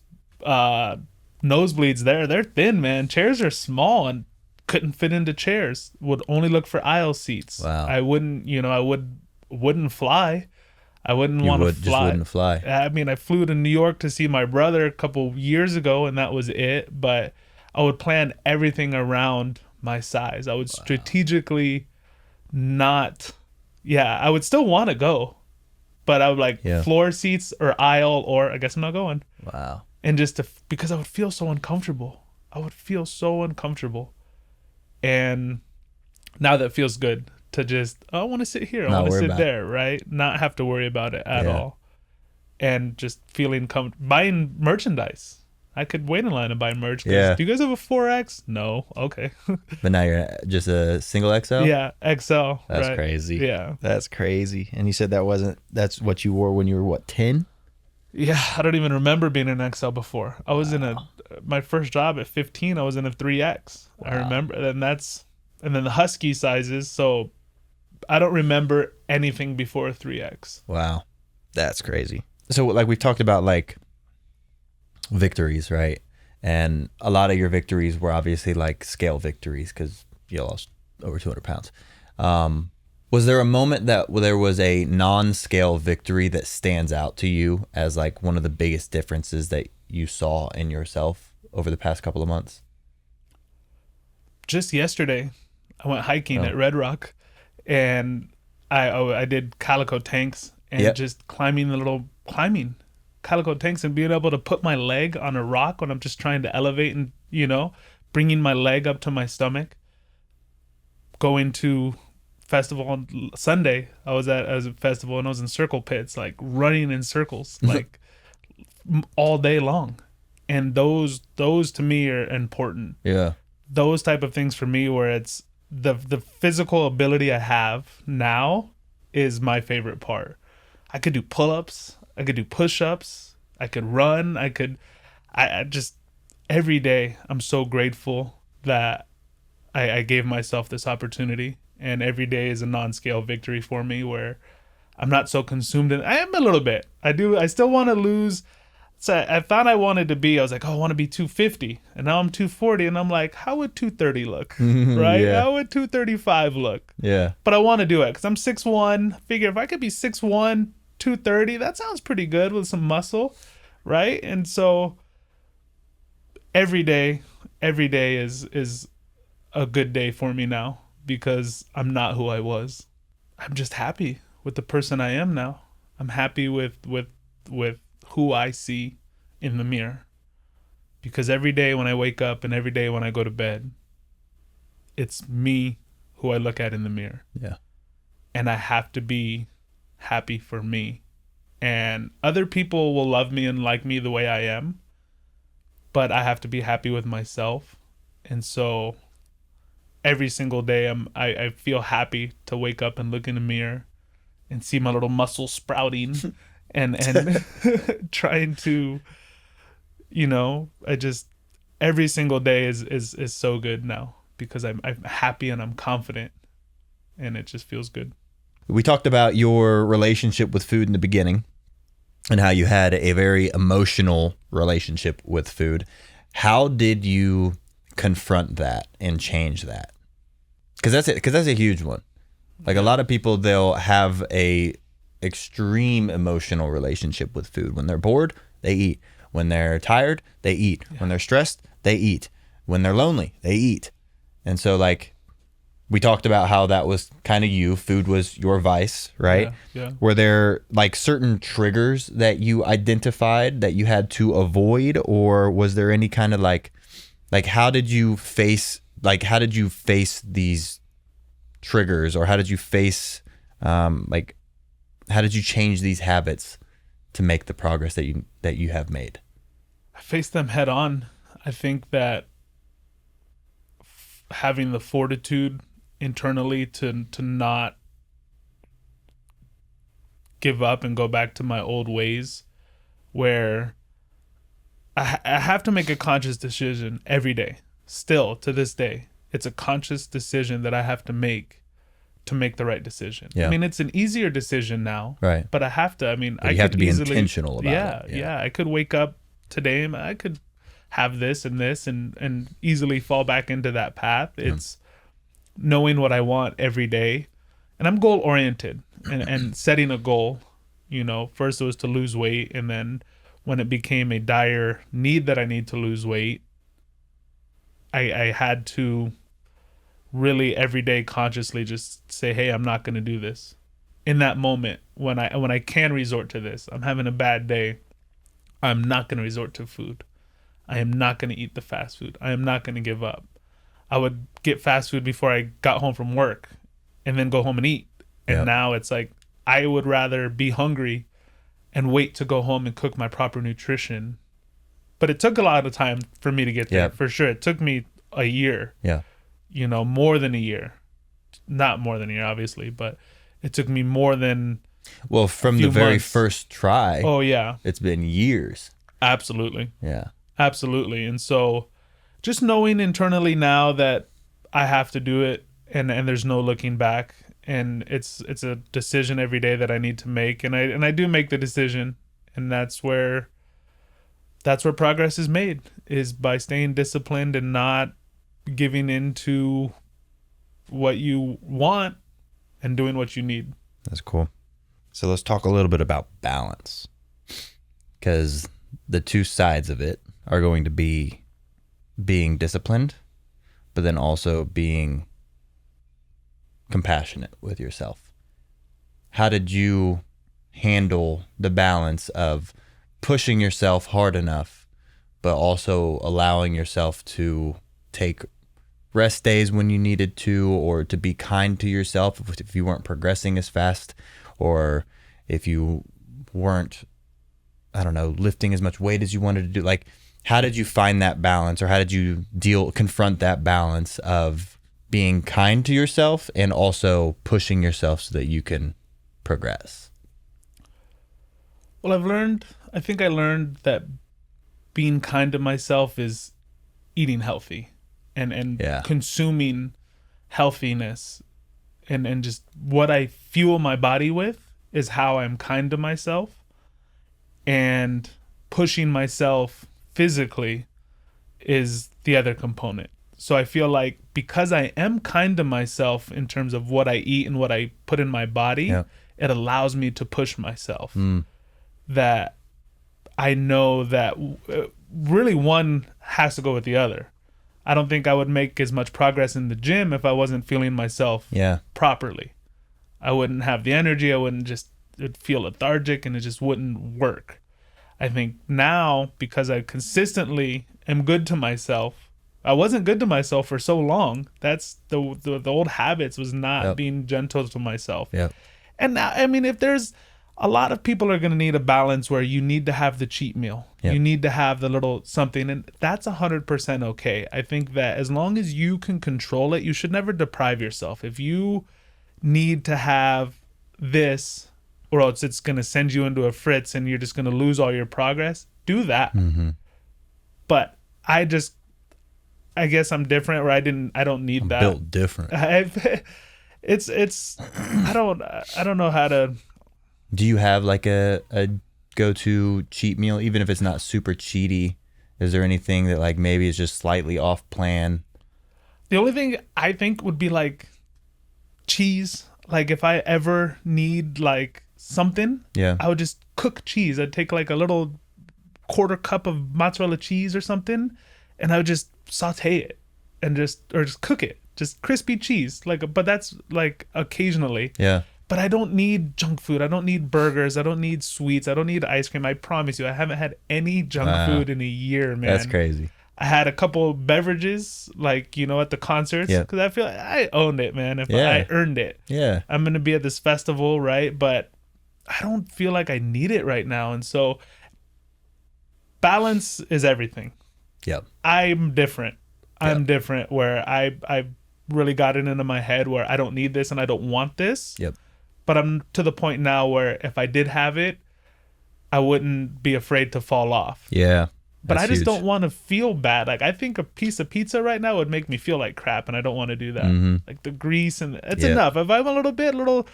nosebleeds there, they're thin, man. Chairs are small and couldn't fit into chairs. Would only look for aisle seats. Wow. I wouldn't, you know, wouldn't fly. I wouldn't want to fly. Just wouldn't fly. I mean, I flew to New York to see my brother a couple years ago, and that was it. But I would plan everything around my size. I would strategically not. Yeah, I would still want to go, but I would like floor seats or aisle, or I guess I'm not going. Wow. And just because I would feel so uncomfortable. And now that feels good to just, I want to sit here. I want to sit there, right? Not have to worry about it at all. And just feeling buying merchandise. I could wait in line and buy merch. Yeah. Do you guys have a 4X? No. Okay. But now you're just a single XL? Yeah, XL. That's right? crazy. Yeah. That's crazy. And you said that's what you wore when you were, what, 10? Yeah, I don't even remember being an XL before. I was in my first job at 15, I was in a 3X. Wow. I remember. And then the husky sizes. So I don't remember anything before a 3X. Wow. That's crazy. So like we've talked about like victories, right? And a lot of your victories were obviously like scale victories because you lost over 200 pounds. Was there a moment that there was a non-scale victory that stands out to you as like one of the biggest differences that you saw in yourself over the past couple of months? Just yesterday, I went hiking at Red Rock, and I did calico tanks and just climbing calico tanks and being able to put my leg on a rock when I'm just trying to elevate and, you know, bringing my leg up to my stomach. Going to festival on Sunday, I was at a festival and I was in circle pits, like running in circles, like all day long. And those to me are important. Yeah. Those type of things for me where it's the physical ability I have now is my favorite part. I could do pull-ups, I could do push-ups, I could run, I just every day I'm so grateful that I gave myself this opportunity. And every day is a non-scale victory for me where I'm not so consumed. And I am a little bit. I still want to lose. So I thought I wanted to be, I was like, oh, I want to be 250. And now I'm 240. And I'm like, how would 230 look? Right? Yeah. How would 235 look? Yeah. But I want to do it because I'm 6'1". Figure if I could be 6'1", 230, that sounds pretty good with some muscle. Right? And so every day is a good day for me now. Because I'm not who I was. I'm just happy with the person I am now. I'm happy with who I see in the mirror. Because every day when I wake up and every day when I go to bed, it's me who I look at in the mirror. Yeah. And I have to be happy for me. And other people will love me and like me the way I am, but I have to be happy with myself. And so every single day I feel happy to wake up and look in the mirror and see my little muscles sprouting and trying to, every single day is so good now because I'm happy and I'm confident and it just feels good. We talked about your relationship with food in the beginning and how you had a very emotional relationship with food. How did you confront that and change that? Because that's a huge one. Like a lot of people, they'll have a extreme emotional relationship with food. When they're bored, they eat. When they're tired, they eat. When they're stressed, they eat. When they're lonely, they eat. And so like we talked about how that was kind of you. Food was your vice, right? Yeah. Were there like certain triggers that you identified that you had to avoid, or was there any kind of like how did you face these triggers, or how did you face how did you change these habits to make the progress that you have made? I faced them head on. I think that having the fortitude internally to not give up and go back to my old ways, where I have to make a conscious decision every day. Still to this day, it's a conscious decision that I have to make the right decision. Yeah. I mean, it's an easier decision now, right? But I have to. I mean, but you have to be intentional about it. Yeah. I could wake up today and I could have this and easily fall back into that path. It's knowing what I want every day, and I'm goal oriented and setting a goal. First it was to lose weight, and then when it became a dire need that I need to lose weight, I had to really every day consciously just say, hey, I'm not going to do this. In that moment when I can resort to this, I'm having a bad day, I'm not going to resort to food. I am not going to eat the fast food. I am not going to give up. I would get fast food before I got home from work and then go home and eat. And now it's like I would rather be hungry and wait to go home and cook my proper nutrition. But it took a lot of time for me to get there, for sure. It took me a year. Yeah. More than a year. Not more than a year, obviously, but it took me more than from the very first try. Oh, yeah. It's been years. Absolutely. Yeah. Absolutely. And so just knowing internally now that I have to do it and there's no looking back, and it's a decision every day that I need to make, and I do make the decision, and that's where progress is made, is by staying disciplined and not giving into what you want and doing what you need. That's cool. So let's talk a little bit about balance, because the two sides of it are going to be being disciplined, but then also being compassionate with yourself. How did you handle the balance of pushing yourself hard enough, but also allowing yourself to take rest days when you needed to, or to be kind to yourself if you weren't progressing as fast, or if you weren't, lifting as much weight as you wanted to do? Like, how did you find that balance, or how did you confront that balance of being kind to yourself and also pushing yourself so that you can progress? Well, I think I learned that being kind to myself is eating healthy and consuming healthiness and just what I fuel my body with is how I'm kind to myself, and pushing myself physically is the other component. So I feel like because I am kind to myself in terms of what I eat and what I put in my body, it allows me to push myself. That I know that really one has to go with the other. I don't think I would make as much progress in the gym if I wasn't feeling myself properly. I wouldn't have the energy. I wouldn't it'd feel lethargic, and it just wouldn't work. I think now, because I consistently am good to myself, I wasn't good to myself for so long. That's the old habits, was not being gentle to myself. And now, I mean, if there's a lot of people are going to need a balance where you need to have the cheat meal. Yep. You need to have the little something, and that's 100% okay. I think that as long as you can control it, you should never deprive yourself. If you need to have this, or else it's going to send you into a fritz and you're just going to lose all your progress, do that. But I guess I'm different, where I don't need that. Built different. It's I don't know how to. Do you have like a go-to cheat meal, even if it's not super cheaty? Is there anything that like maybe is just slightly off plan? The only thing I think would be like cheese. Like if I ever need like something, Yeah. I would just cook cheese. I'd take like a little quarter cup of mozzarella cheese or something, and I would just saute it and just cook it. Just crispy cheese. But that's like occasionally. Yeah. But I don't need junk food. I don't need burgers. I don't need sweets. I don't need ice cream. I promise you, I haven't had any junk food in a year, man. That's crazy. I had a couple beverages, like, at the concerts, because I feel like I owned it, man. I earned it. Yeah. I'm going to be at this festival, right? But I don't feel like I need it right now. And so balance is everything. Yep. I'm different. I'm different, where I really got it into my head where I don't need this and I don't want this. Yep. But I'm to the point now where if I did have it, I wouldn't be afraid to fall off. Yeah. But I just huge. don't want to feel bad. Like, I think a piece of pizza right now would make me feel like crap, and I don't want to do that. Like the grease, and it's enough. If I have a little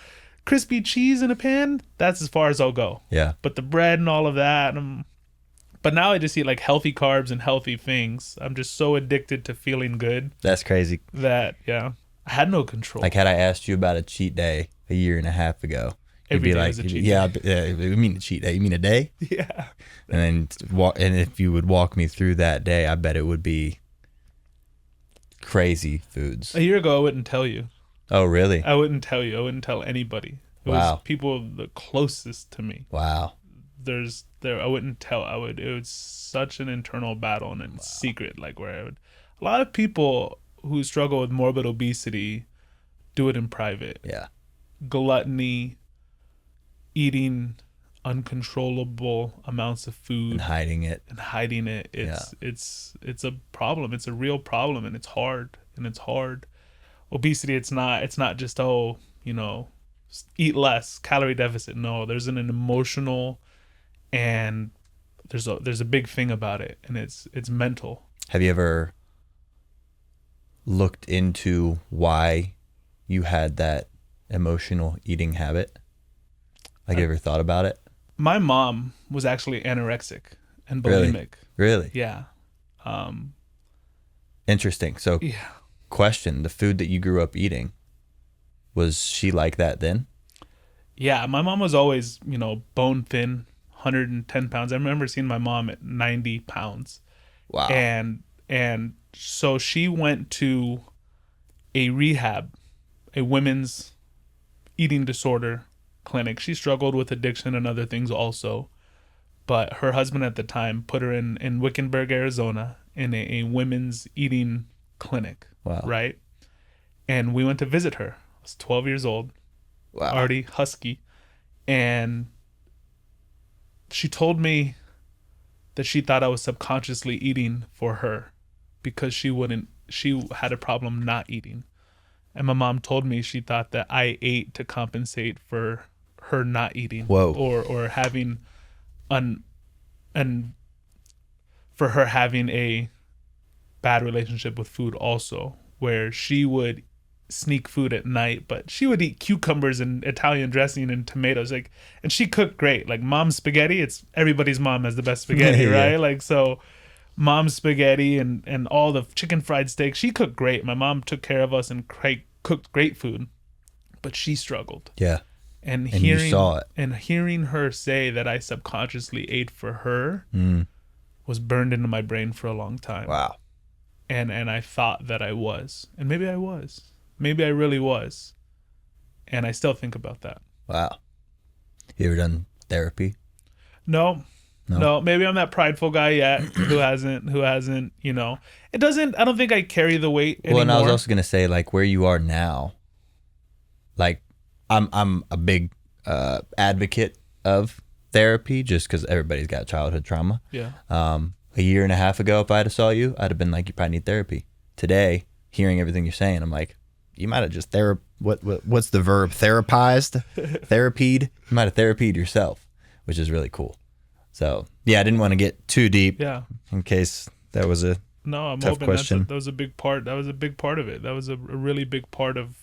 crispy cheese in a pan, that's as far as I'll go. Yeah. But the bread and all of that, but now I just eat like healthy carbs and healthy things. I'm just so addicted to feeling good That's crazy. that, I had no control. Like, had I asked you about a cheat day a year and a half ago, Every you'd be day like, is a cheat we mean a cheat day. You mean a day? Yeah. And if you would walk me through that day, I bet it would be crazy foods. A year ago, I wouldn't tell you. Oh, really? I wouldn't tell you. I wouldn't tell anybody. It was people the closest to me. Wow. I wouldn't tell. It was such an internal battle and a secret, like where a lot of people who struggle with morbid obesity do it in private. Yeah. Gluttony, eating uncontrollable amounts of food And hiding it. It's a problem. It's a real problem, and it's hard. Obesity, it's not just eat less, calorie deficit. No, there's an emotional, and there's a big thing about it, and it's mental. Have you ever looked into why you had that emotional eating habit? Like, you ever thought about it? My mom was actually anorexic and bulimic. Really? Yeah. Interesting. So, question, the food that you grew up eating, was she like that then? Yeah, my mom was always, bone thin, 110 pounds. I remember seeing my mom at 90 pounds. Wow. And so she went to a rehab, a women's eating disorder clinic. She struggled with addiction and other things also. But her husband at the time put her in Wickenburg, Arizona, in a women's eating clinic. Wow. Right? And we went to visit her. I was 12 years old. Wow. Already husky. And she told me that she thought I was subconsciously eating for her because she had a problem not eating. And my mom told me she thought that I ate to compensate for her not eating. Whoa. Or having and for her having a bad relationship with food also, where she would sneak food at night, but she would eat cucumbers and Italian dressing and tomatoes, and she cooked great. Like, mom's spaghetti, it's everybody's mom has the best spaghetti. Yeah. Right? Like, so mom's spaghetti and all the chicken fried steak, she cooked great. My mom took care of us and cooked great food, but she struggled. Yeah. And you saw it. And hearing her say that I subconsciously ate for her was burned into my brain for a long time. Wow. And I thought that I was. And maybe I was. Maybe I really was. And I still think about that. Wow. You ever done therapy? No. Maybe I'm that prideful guy yet who hasn't, it doesn't, I don't think I carry the weight anymore. Well, and I was also going to say, like, where you are now, like, I'm a big advocate of therapy just because everybody's got childhood trauma. Yeah. A year and a half ago, if I'd have saw you, I'd have been like, you probably need therapy. Today, hearing everything you're saying, I'm like, you might have just what's the verb? Therapized? Therapied? You might have therapied yourself, which is really cool. So yeah, I didn't want to get too deep. Yeah. In case that was a No, I'm tough hoping question. that was a big part. That was a big part of it. That was a really big part of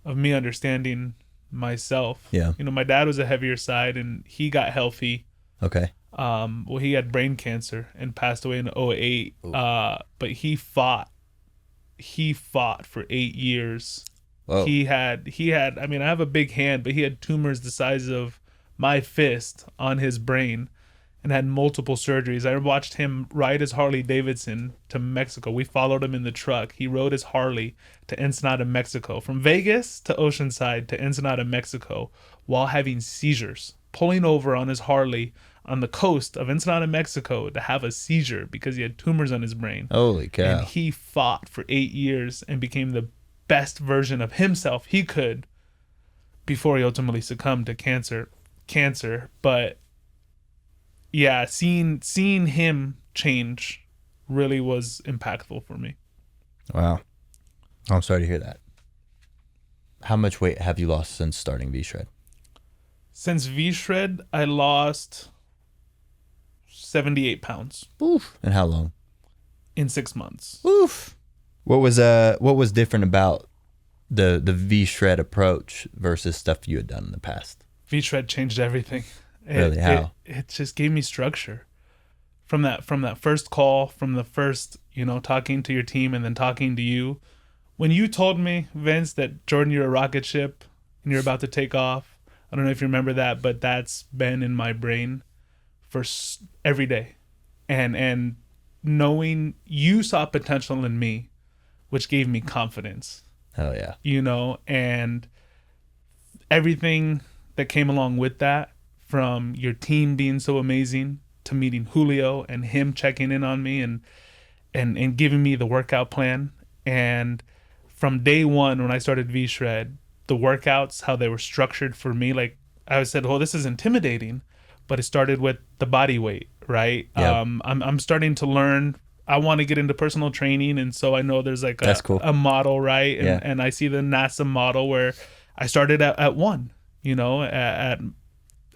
me understanding myself. Yeah. You know, my dad was a heavier side, and he got healthy. Okay. Well, he had brain cancer and passed away in 2008. But he fought for 8 years. Whoa. He had, I mean, I have a big hand, but he had tumors the size of my fist on his brain and had multiple surgeries. I watched him ride his Harley Davidson to Mexico. We followed him in the truck. He rode his Harley to Ensenada, Mexico, from Vegas to Oceanside to Ensenada, Mexico, while having seizures, pulling over on his Harley on the coast of Ensenada, Mexico, to have a seizure because he had tumors on his brain. Holy cow. And he fought for 8 years and became the best version of himself he could before he ultimately succumbed to cancer. But yeah, seeing him change really was impactful for me. Wow. I'm sorry to hear that. How much weight have you lost since starting VSHRED? Since VSHRED, I lost 78 pounds. Oof. And how long? In 6 months. Oof. What was different about the VSHRED approach versus stuff you had done in the past? VSHRED changed everything. Really? How? It just gave me structure. From that first call, from the first, talking to your team and then talking to you. When you told me, Vince, that Jordan, you're a rocket ship and you're about to take off. I don't know if you remember that, but that's been in my brain for every day. And knowing you saw potential in me, which gave me confidence. Hell yeah. And everything that came along with that, from your team being so amazing to meeting Julio and him checking in on me and giving me the workout plan. And from day one, when I started VSHRED, the workouts, how they were structured for me, like I said, well, this is intimidating, but it started with the body weight, right? Yep. I'm starting to learn. I want to get into personal training, and so I know there's like That's cool. a model, right? And, Yeah. and I see the NASA model where I started at 1,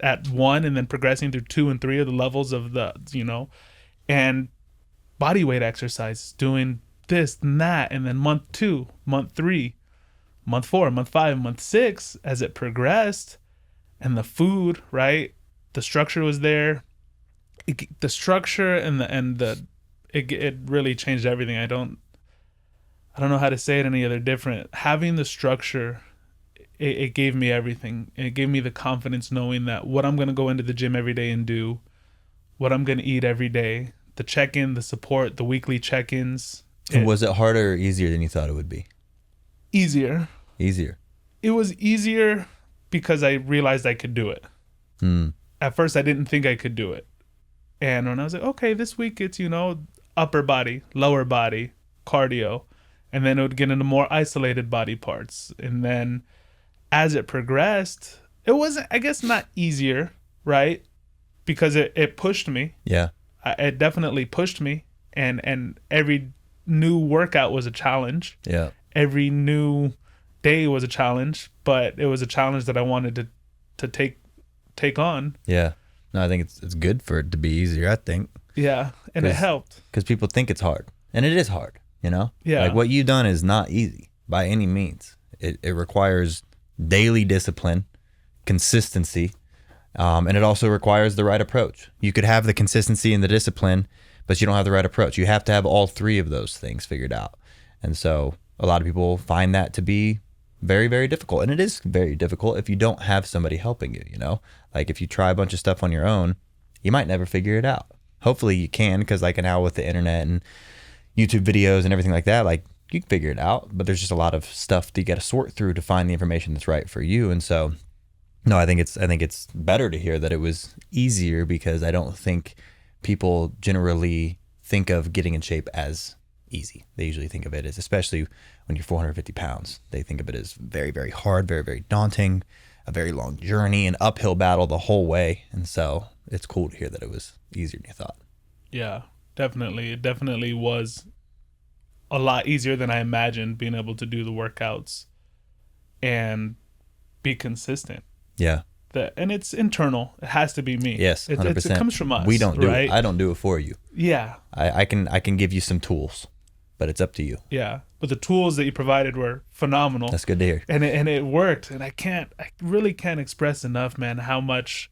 at 1, and then progressing through 2 and 3 of the levels of the, and body weight exercises, doing this and that, and then month 2, month 3, month 4, month 5, month 6, as it progressed, and the food, right? The structure was there. The structure it really changed everything. I don't know how to say it any other different. Having the structure, it gave me everything. It gave me the confidence knowing that what I'm going to go into the gym every day and do, what I'm going to eat every day, the check-in, the support, the weekly check-ins. And was it harder or easier than you thought it would be? Easier. Easier. It was easier because I realized I could do it. At first, I didn't think I could do it. And when I was like, okay, this week it's, upper body, lower body, cardio. And then it would get into more isolated body parts. And then as it progressed, it wasn't, I guess, not easier, right? Because it pushed me. Yeah. It definitely pushed me. And every new workout was a challenge. Yeah. Every new day was a challenge, but it was a challenge that I wanted to take on. Yeah. No, I think it's good for it to be easier, I think. Yeah. And it helped. Because people think it's hard. And it is hard, Yeah. Like what you've done is not easy by any means. It requires daily discipline, consistency, and it also requires the right approach. You could have the consistency and the discipline, but you don't have the right approach. You have to have all 3 of those things figured out. And so a lot of people find that to be very, very difficult. And it is very difficult if you don't have somebody helping you, Like if you try a bunch of stuff on your own, you might never figure it out. Hopefully you can, because like now with the internet and YouTube videos and everything like that, like you can figure it out, but there's just a lot of stuff that you got to sort through to find the information that's right for you. And so, no, I think it's better to hear that it was easier, because I don't think people generally think of getting in shape as easy. They usually think of it as, especially when you're 450 pounds. They think of it as very, very hard, very, very daunting, a very long journey, an uphill battle the whole way. And so it's cool to hear that it was easier than you thought. Yeah, definitely. It definitely was a lot easier than I imagined, being able to do the workouts and be consistent. Yeah. And it's internal. It has to be me. Yes, 100%. It comes from us. We don't do right? it. I don't do it for you. Yeah. I can give you some tools, but it's up to you. Yeah. But the tools that you provided were phenomenal. That's good to hear. And it worked. And I really can't express enough, man, how much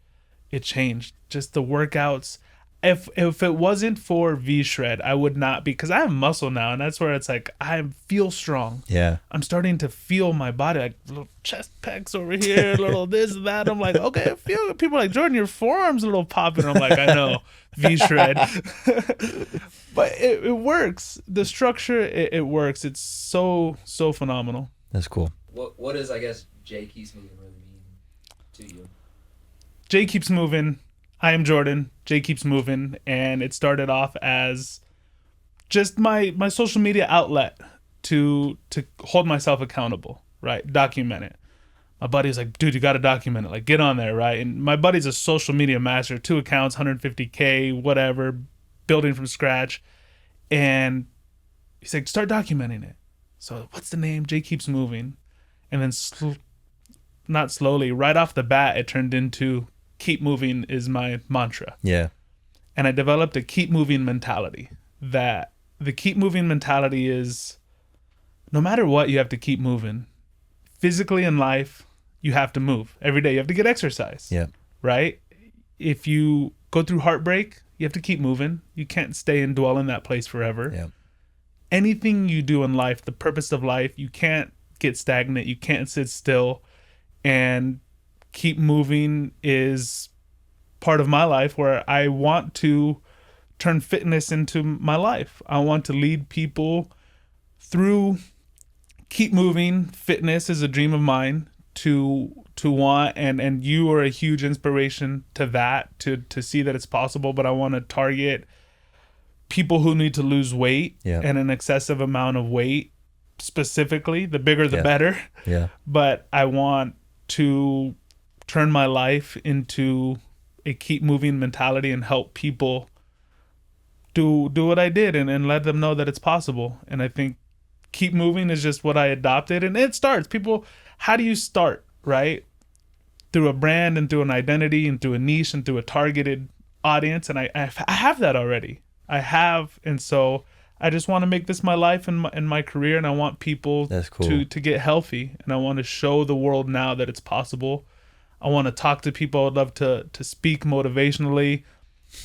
it changed. Just the workouts. If it wasn't for VSHRED, I would not be, because I have muscle now, and that's where it's like I feel strong. Yeah. I'm starting to feel my body, like little chest pecs over here, little this and that. I'm like, okay, I feel it. People are like, Jordan, your forearms a little popping. I'm like, I know, VSHRED. But it works. The structure, it works. It's so phenomenal. That's cool. What does, I guess, Jay Keeps Moving really mean to you? Jay Keeps Moving. I am Jordan. Jay Keeps Moving. And it started off as just my social media outlet to hold myself accountable, right? Document it. My buddy's like, dude, you got to document it. Like, get on there, right? And my buddy's a social media master, 2 accounts, 150K, whatever, building from scratch. And he's like, start documenting it. So what's the name? Jay Keeps Moving. And then not slowly, right off the bat, it turned into keep moving is my mantra. Yeah. And I developed a keep moving mentality. That the keep moving mentality is no matter what, you have to keep moving. Physically in life, you have to move. Every day you have to get exercise. Yeah. Right? If you go through heartbreak, you have to keep moving. You can't stay and dwell in that place forever. Yeah. Anything you do in life, the purpose of life, you can't get stagnant. You can't sit still. And keep moving is part of my life where I want to turn fitness into my life. I want to lead people through keep moving. Fitness is a dream of mine to want, and you are a huge inspiration to that, to see that it's possible. But I want to target people who need to lose weight and an excessive amount of weight specifically. The bigger, the better. Yeah. But I want to turn my life into a keep moving mentality and help people do what I did and let them know that it's possible. And I think keep moving is just what I adopted. And it starts. People, how do you start, right? Through a brand and through an identity and through a niche and through a targeted audience. And I have that already. I have. And so I just want to make this my life and my career. And I want people That's cool. to get healthy. And I want to show the world now that it's possible. I want to talk to people. I'd love to speak motivationally,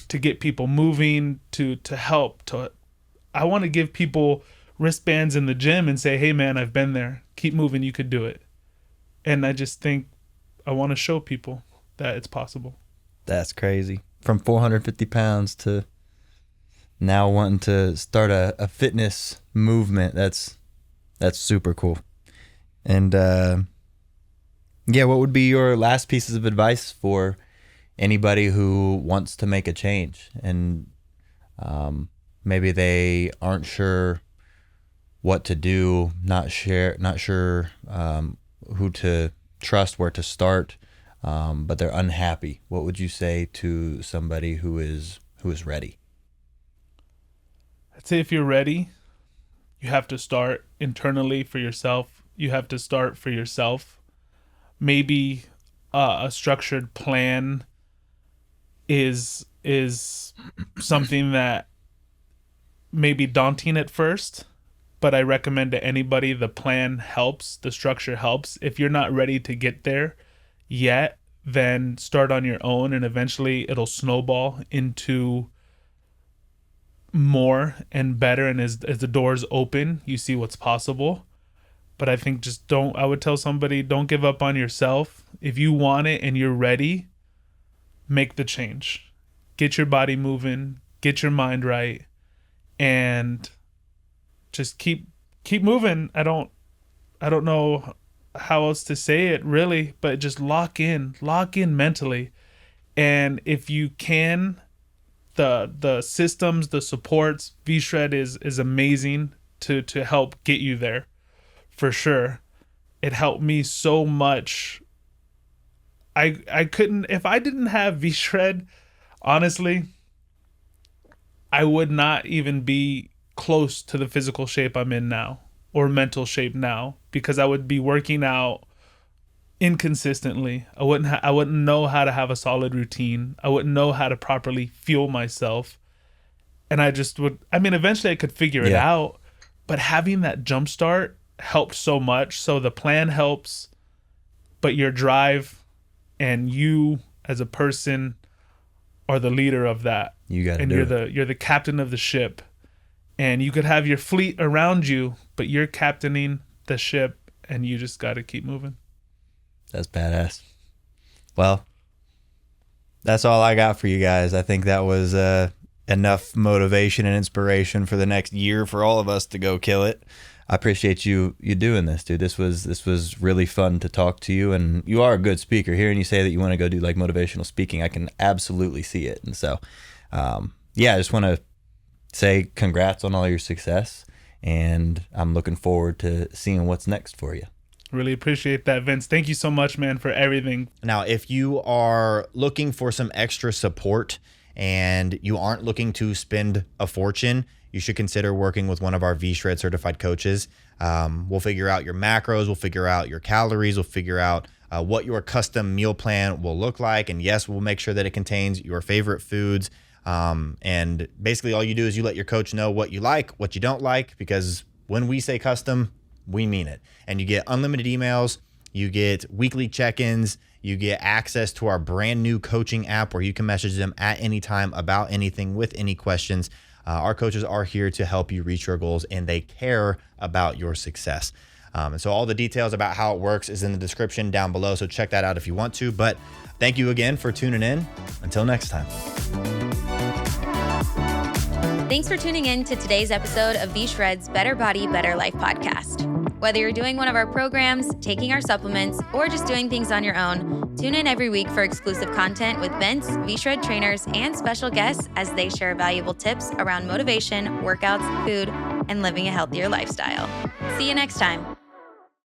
to get people moving, to help. I want to give people wristbands in the gym and say, hey, man, I've been there. Keep moving. You could do it. And I just think I want to show people that it's possible. That's crazy. From 450 pounds to now wanting to start a fitness movement. That's super cool. And what would be your last pieces of advice for anybody who wants to make a change and maybe they aren't sure what to do, not sure who to trust, where to start, but they're unhappy? What would you say to somebody who is ready? I'd say if you're ready, you have to start internally for yourself. You have to start for yourself. Maybe a structured plan is something that may be daunting at first, but I recommend to anybody the plan helps, the structure helps. If you're not ready to get there yet, then start on your own, and eventually it'll snowball into more and better. And as the doors open, you see what's possible. But I think I would tell somebody, don't give up on yourself. If you want it and you're ready, make the change. Get your body moving, get your mind right, and just keep moving. I don't know how else to say it really, but just lock in mentally. And if you can, the systems, the supports, VSHRED is amazing to help get you there. for sure. It helped me so much. I couldn't, if I didn't have VSHRED, honestly, I would not even be close to the physical shape I'm in now or mental shape now, because I would be working out inconsistently. I wouldn't know how to have a solid routine. I wouldn't know how to properly fuel myself. And I just would, I mean, eventually I could figure it out, but having that jump start helped so much. So the plan helps, but your drive and you as a person are the leader of that. You got to and do you're the captain of the ship. And you could have your fleet around you, but you're captaining the ship, and you just got to keep moving. That's badass. Well, that's all I got for you guys. I think that was enough motivation and inspiration for the next year for all of us to go kill it. I appreciate you doing this, dude. This was really fun to talk to you, and you are a good speaker. Hearing you say that you want to go do like motivational speaking, I can absolutely see it. And so, I just want to say congrats on all your success, and I'm looking forward to seeing what's next for you. Really appreciate that, Vince. Thank you so much, man, for everything. Now, if you are looking for some extra support and you aren't looking to spend a fortune, you should consider working with one of our VSHRED certified coaches. We'll figure out your macros, we'll figure out your calories, we'll figure out what your custom meal plan will look like. And yes, we'll make sure that it contains your favorite foods. And basically all you do is you let your coach know what you like, what you don't like, because when we say custom, we mean it. And you get unlimited emails, you get weekly check-ins, you get access to our brand new coaching app where you can message them at any time about anything with any questions. Our coaches are here to help you reach your goals, and they care about your success. And so all the details about how it works is in the description down below. So check that out if you want to. But thank you again for tuning in. Until next time. Thanks for tuning in to today's episode of VSHRED's Better Body, Better Life podcast. Whether you're doing one of our programs, taking our supplements, or just doing things on your own, tune in every week for exclusive content with Vince, VSHRED trainers, and special guests as they share valuable tips around motivation, workouts, food, and living a healthier lifestyle. See you next time.